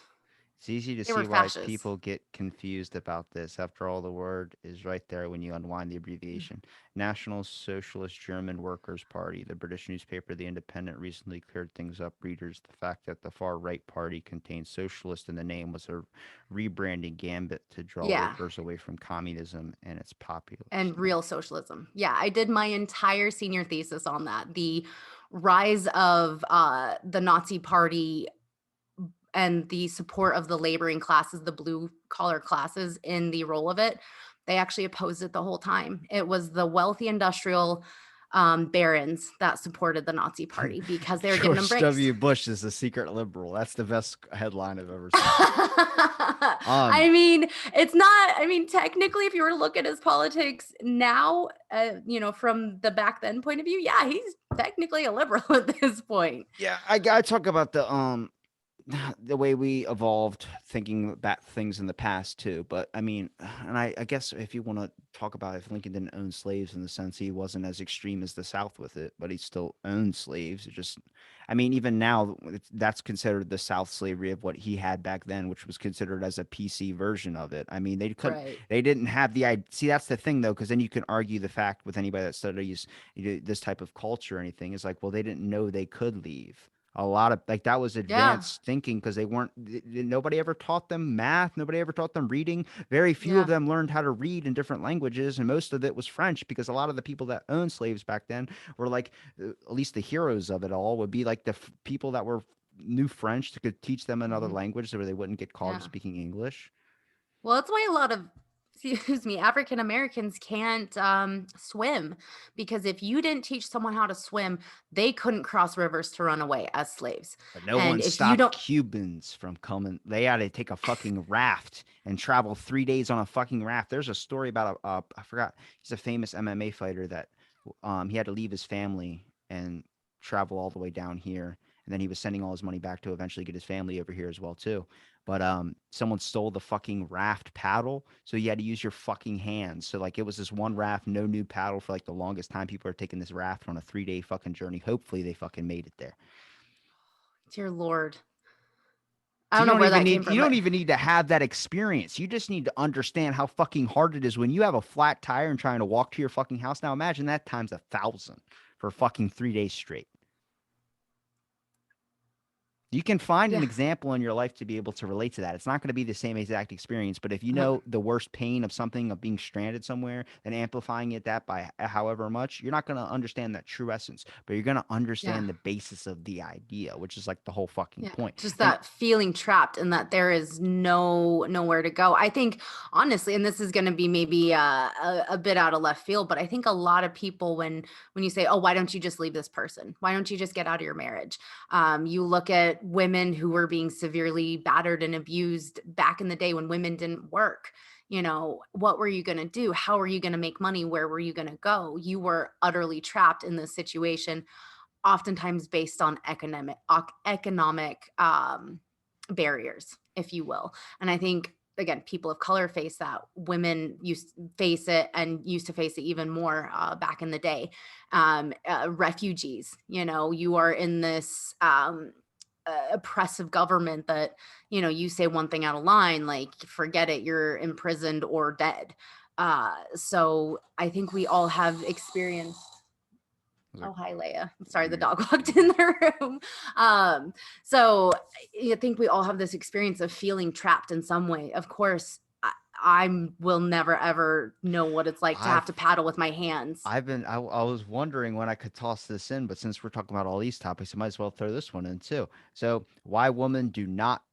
It's easy to They were see why fascists. people get confused about this. After all, the word is right there when you unwind the abbreviation. National Socialist German Workers' Party. The British newspaper The Independent recently cleared things up. Readers, the fact that the far right party contained socialist in the name was a rebranding gambit to draw Yeah. workers away from communism and its populace. And real socialism. Yeah, I did my entire senior thesis on that. The rise of the Nazi party and the support of the laboring classes, the blue collar classes in the role of it. They actually opposed it the whole time. It was the wealthy industrial barons that supported the Nazi party because they were giving them George breaks. W. Bush is a secret liberal. That's the best headline I've ever seen. I mean, it's not, I mean, technically, if you were to look at his politics now, from the back then point of view, yeah, he's technically a liberal at this point. Yeah, I talk about the way we evolved thinking about things in the past too. But I mean, and I guess if you want to talk about if Lincoln didn't own slaves in the sense he wasn't as extreme as the South with it, but he still owned slaves. It just, I mean, even now that's considered the South slavery of what he had back then, which was considered as a PC version of it. I mean, Right. they didn't have see, that's the thing though, because then you can argue the fact with anybody that studies this type of culture or anything is like, well, they didn't know they could leave. A lot of like that was Yeah. advanced thinking because they weren't nobody ever taught them math, nobody ever taught them reading. Very few of Yeah. them learned how to read in different languages, and most of it was French because a lot of the people that owned slaves back then were like at least the heroes of it all would be like the people that were knew French that could teach them another Mhm. language so they wouldn't get caught of Yeah. speaking English. Well, that's why a lot of, excuse me, African Americans can't swim, because if you didn't teach someone how to swim, they couldn't cross rivers to run away as slaves. But no And one if you stopped don't, Cubans from coming. They had to take a fucking raft and travel 3 days on a fucking raft. There's a story about I forgot. He's a famous MMA fighter that he had to leave his family and travel all the way down here, and then he was sending all his money back to eventually get his family over here as well too. But someone stole the fucking raft paddle, so you had to use your fucking hands. So like it was this one raft, no new paddle for like the longest time. People are taking this raft on a 3 day fucking journey. Hopefully they fucking made it there. dear Lord, I So don't you know don't where even that came need you from, don't but even need to have that experience. You just need to understand how fucking hard it is when you have a flat tire and trying to walk to your fucking house. Now imagine that times 1,000 for fucking 3 days straight. You can find an yeah. example in your life to be able to relate to that. It's not going to be the same exact experience, but if you know the worst pain of something of being stranded somewhere and amplifying it that by however much, you're not going to understand that true essence, but you're going to Yeah. understand the basis of the idea, which is like the whole fucking Yeah, point. just And that feeling trapped and that there is nowhere to go. I think honestly, and this is going to be maybe a bit out of left field, but I think a lot of people when you say, "Oh, why don't you just leave this person? Why don't you just get out of your marriage?" You look at women who were being severely battered and abused back in the day when women didn't work. You know, what were you going to do? How were you going to make money? Where were you going to go? You were utterly trapped in this situation, oftentimes based on economic barriers, if you will. And I think again, people of color face that. Women used face it and used to face it even more back in the day. Refugees, you know, you are in this oppressive government that, you know, you say one thing out of line, like forget it, you're imprisoned or dead. So I think we all have experienced. was like Oh, hi, Leia. I'm sorry, the you're dog walked in the room. So I think we all have this experience of feeling trapped in some way. Of course, I will never ever know what it's like to have to I've paddle with my hands. I was wondering when I could toss this in, but since we're talking about all these topics, I might as well throw this one in too. So, why women do not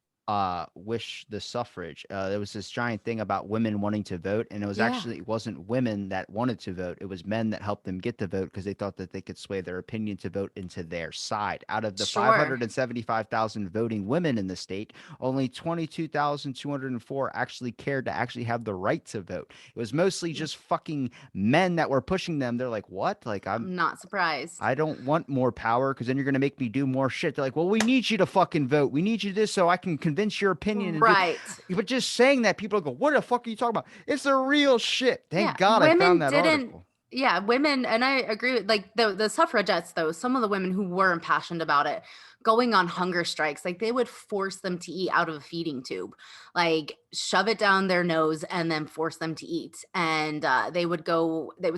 wish the suffrage? There was this giant thing about women wanting to vote, and Yeah, it wasn't women that wanted to vote; it was men that helped them get to vote because they thought that they could sway their opinion to vote into their side. Out of the sure. 575,000 voting women in the state, only 22,204 actually cared to actually have the right to vote. It was mostly Yeah, just fucking men that were pushing them. They're like, "What? Like I'm not surprised. I don't want more power because then you're going to make me do more shit." They're like, "Well, we need you to fucking vote. We need you this so I can convince your opinion and do." Right. But just saying that, people go, "What the fuck are you talking about?" It's the real shit. Yeah, Thank God I found women that didn't. article. Yeah, women, and I agree with like the suffragettes though. Some of the women who were impassioned about it, going on hunger strikes, like they would force them to eat out of a feeding tube, like shove it down their nose and then force them to eat. And they would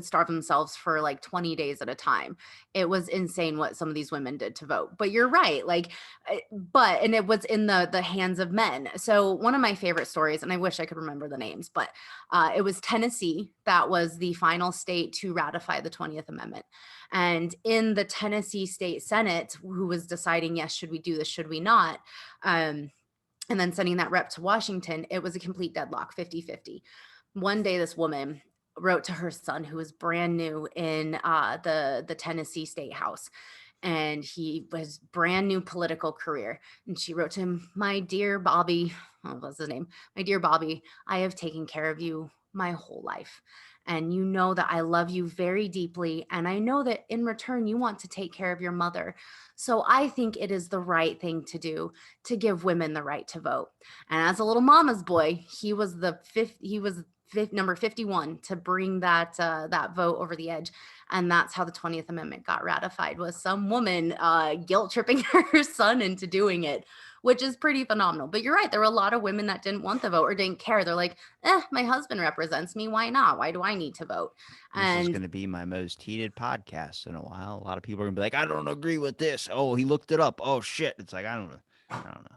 starve themselves for like 20 days at a time. It was insane what some of these women did to vote. But you're right, like, but and it was in the hands of men. So one of my favorite stories, and I wish I could remember the names, but it was Tennessee that was the final state to ratify the 20th Amendment. And in the Tennessee State Senate, who was deciding, yes, should we do this, should we not? Um, and then sending that rep to Washington, it was a complete deadlock, 50-50. One day, this woman wrote to her son, who was brand new in the Tennessee State House, and he was brand new political career. And she wrote to him, "My dear Bobby, what was his name? My dear Bobby, I have taken care of you my whole life. And you know that I love you very deeply. And I know that in return, you want to take care of your mother. So I think it is the right thing to do to give women the right to vote." And as a little mama's boy, he was number 51 to bring that vote over the edge. And that's how the 20th Amendment got ratified, was some woman guilt tripping her son into doing it, which is pretty phenomenal. But you're right, there were a lot of women that didn't want the vote or didn't care. They're like, my husband represents me, why not? Why do I need to vote? This is And going to be my most heated podcast in a while. A lot of people are going to be like, "I don't agree with this." Oh, he looked it up. Oh shit. It's like, I don't know. I don't know.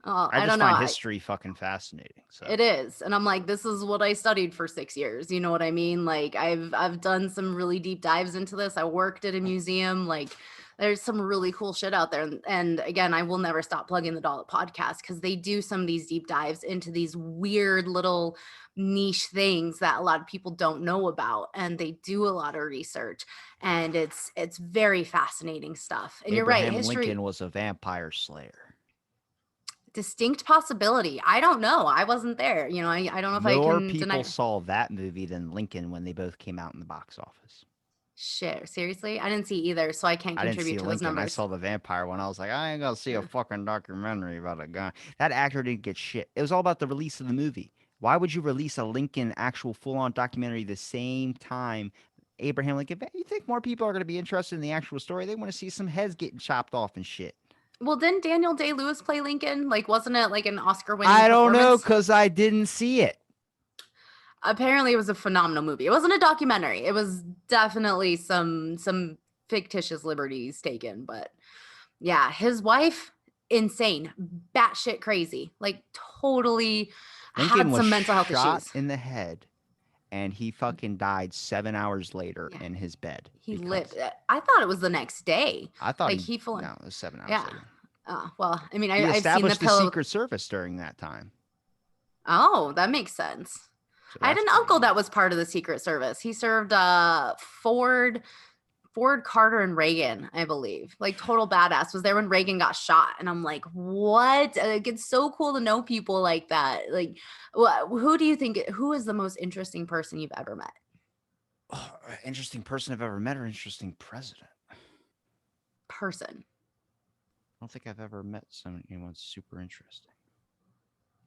I I just don't know, find history fucking fascinating. So, it is. And I'm like, this is what I studied for 6 years. You know what I mean? Like I've done some really deep dives into this. I worked at a museum. Like There's some really cool shit out there. And again, I will never stop plugging the Dollop podcast because they do some of these deep dives into these weird little niche things that a lot of people don't know about. And they do a lot of research. And it's very fascinating stuff. And you're right, Abraham history, Lincoln was a vampire slayer. distinct possibility. I don't know. I wasn't there. I don't know if I More can people deny. saw that movie than Lincoln when they both came out in the box office. Shit, seriously? I didn't see either, so I can't I didn't see contribute to those Lincoln. I numbers. saw the vampire one. I was like, I ain't gonna see a Yeah. fucking documentary about a guy. That actor didn't get shit. It was all about the release of the movie. Why would you release a Lincoln actual full-on documentary the same time Abraham Lincoln? You think more people are gonna be interested in the actual story? They want to see some heads getting chopped off and shit. Well, didn't Daniel Day-Lewis play Lincoln? Like, wasn't it like an Oscar-winning I don't know performance? because I didn't see it. Apparently, it was a phenomenal movie. It wasn't a documentary. It was definitely some fictitious liberties taken, but yeah, his wife, insane, batshit crazy, like totally Lincoln had was some mental health shot issues. in the head and he fucking died 7 hours later Yeah, in his bed he lived. because I thought it was the next day. I thought Like he he full on. no, it was 7 hours Yeah. later. Well, I mean, He I've seen the established the pillow. Secret Service during that time. Oh, that makes sense. So I had that's an pretty uncle neat. that was part of the Secret Service. He served Ford, Carter, and Reagan, I believe. Like total badass. Was there when Reagan got shot, and I'm like, what? Like, it's so cool to know people like that. Like, who do you think? Who is the most interesting person you've ever met? Oh, interesting person I've ever met or interesting president. Person. I don't think I've ever met anyone super interesting.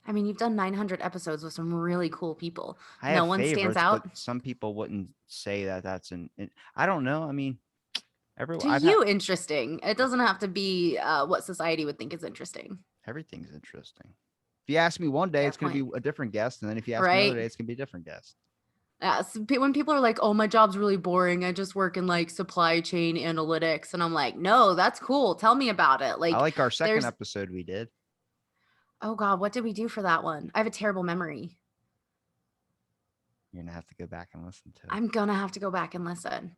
I mean, you've done 900 episodes with some really cool people. I No have one stands favorites, but out. some people wouldn't say that that's I don't know. I mean, To I've had you, interesting. It doesn't have to be what society would think is interesting. everything's interesting. If you ask me one day, Fair it's going to point. be a different guest, and then if you ask me another day, Right? it's going to be a different guest. So when people are like, "Oh, my job's really boring. I just work in like supply chain analytics," and I'm like, "No, that's cool. Tell me about it." I Like, like our second there's, episode we did. oh God, what did we do for that one? I have a terrible memory. You're gonna have to go back and listen to it. I'm gonna have to go back and listen.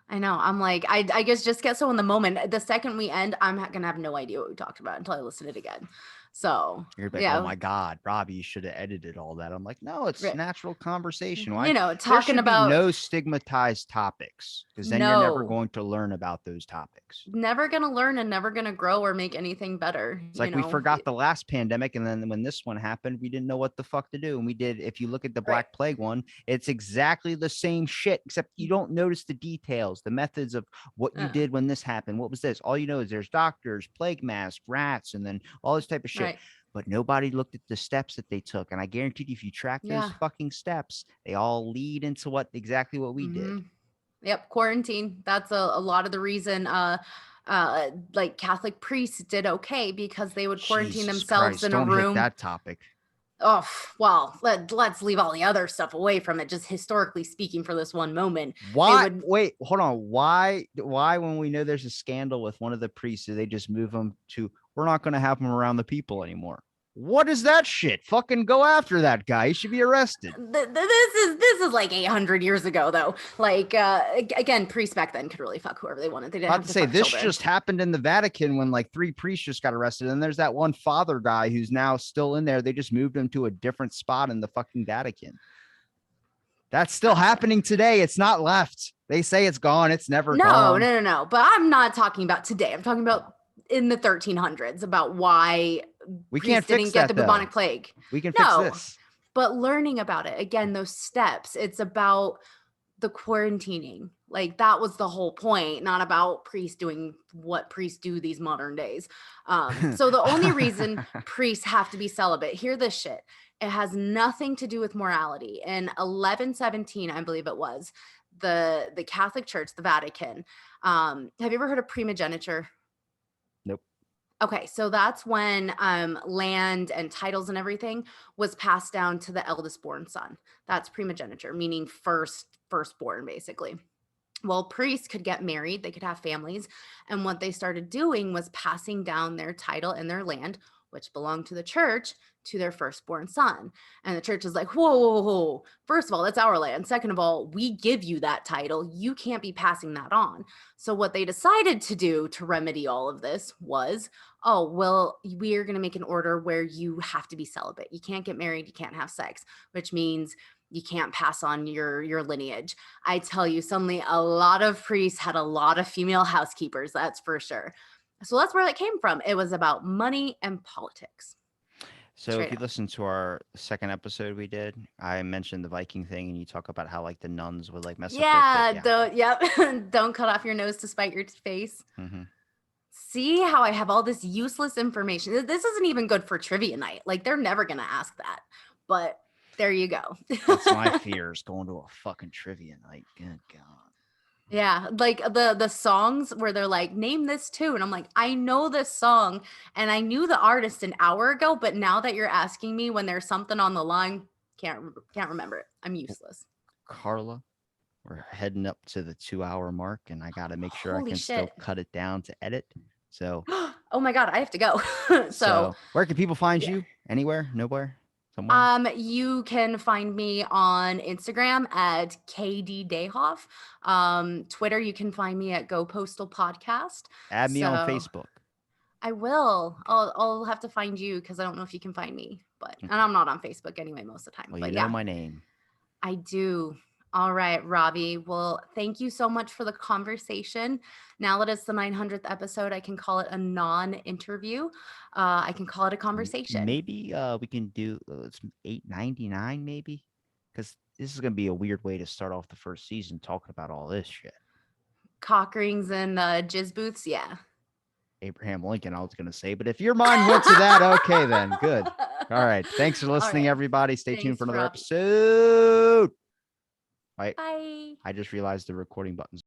I know. I'm like, I guess just get so in the moment. The second we end, I'm gonna have no idea what we talked about until I listen to it again. So You're like, oh yeah, my God, Robbie, you should have edited all that. I'm like, no, it's natural conversation. Why? There talking should be about no stigmatized topics because then you're never no, going to learn about those topics. never gonna learn and never gonna grow or make anything better. It's like we forgot the last pandemic, and then when this one happened, we didn't know what the fuck to do. And we did. If you look at the Right. Black Plague one, it's exactly the same shit, except you don't notice the details, the methods of what you did when this happened. What was this? All you know is there's doctors, plague mask, rats, and then all this type of shit. Right. But nobody looked at the steps that they took. And I guarantee you, if you track those Yeah. fucking steps, they all lead into exactly what we did. Yep, quarantine. That's a lot of the reason like Catholic priests did okay because they would quarantine Jesus themselves Christ, in a don't hit room. that topic. Oh, well, let's leave all the other stuff away from it, just historically speaking for this one moment. Why? Wait, hold on. Why when we know there's a scandal with one of the priests, do they just move them to, we're not going to have them around the people anymore? What is that shit? Fucking go after that guy. He should be arrested. This is like 800 years ago, though. Like again, priests back then could really fuck whoever they wanted. They didn't have to say fuck this children. just happened in the Vatican when like 3 priests just got arrested, and there's that one father guy who's now still in there. They just moved him to a different spot in the fucking Vatican. That's still happening today. It's not left. They say it's gone. It's never gone. No. But I'm not talking about today. I'm talking about in the 1300s about why we can't didn't get the bubonic plague. We can fix this. But learning about it, again, those steps, it's about the quarantining. Like that was the whole point, not about priests doing what priests do these modern days. So the only reason priests have to be celibate, hear this shit. It has nothing to do with morality. In 1117, I believe it was, the Catholic Church, the Vatican. Have you ever heard of primogeniture? Nope. Okay, so that's when land and titles and everything was passed down to the eldest born son. That's primogeniture, meaning firstborn, basically. Well, priests could get married, they could have families, and what they started doing was passing down their title and their land which belonged to the church, to their firstborn son. And the church is like, whoa, whoa, whoa. First of all, that's our land. Second of all, we give you that title. You can't be passing that on. So what they decided to do to remedy all of this was, oh, well, we are going to make an order where you have to be celibate. You can't get married. You can't have sex, which means you can't pass on your lineage. I tell you, suddenly a lot of priests had a lot of female housekeepers, that's for sure. So that's where that came from. It was about money and politics. So if Straight you up. listen to our second episode we did, I mentioned the Viking thing, and you talk about how like the nuns would like mess up their face. Yeah, Yeah. don't yep. Don't cut off your nose to spite your face. Hmm. See how I have all this useless information. This isn't even good for trivia night. Like they're never gonna ask that. But there you go. That's my fears going to a fucking trivia night. Good God. Yeah, like the songs where they're like, name this too. And I'm like, I know this song and I knew the artist an hour ago, but now that you're asking me when there's something on the line, can't remember it. I'm useless. Karla, we're heading up to the 2 hour mark, and I got to make sure I Holy can still shit. cut it down to edit. So, Oh my God, I have to go. So where can people find yeah. you? Anywhere? Nowhere? Somewhere? You can find me on Instagram at KD Dayhoff. Twitter, you can find me at Go Postal Podcast. Add me on So Facebook. I will. I'll have to find you because I don't know if you can find me, but and I'm not on Facebook anyway most of the time. Well, But you know yeah, my name. I do. All right, Robbie. Well, thank you so much for the conversation. Now that it's the 900th episode, I can call it a non-interview. I can call it a conversation. Maybe we can do it's 8.99 maybe, because this is gonna be a weird way to start off the first season talking about all this shit. Cock rings and jizz booths. Yeah. Abraham Lincoln, I was gonna say, but if your mind went to that, okay, then good. All right, thanks for All listening, right. everybody. Stay tuned Thanks, for another Robbie. episode. Right, Bye. I just realized the recording button's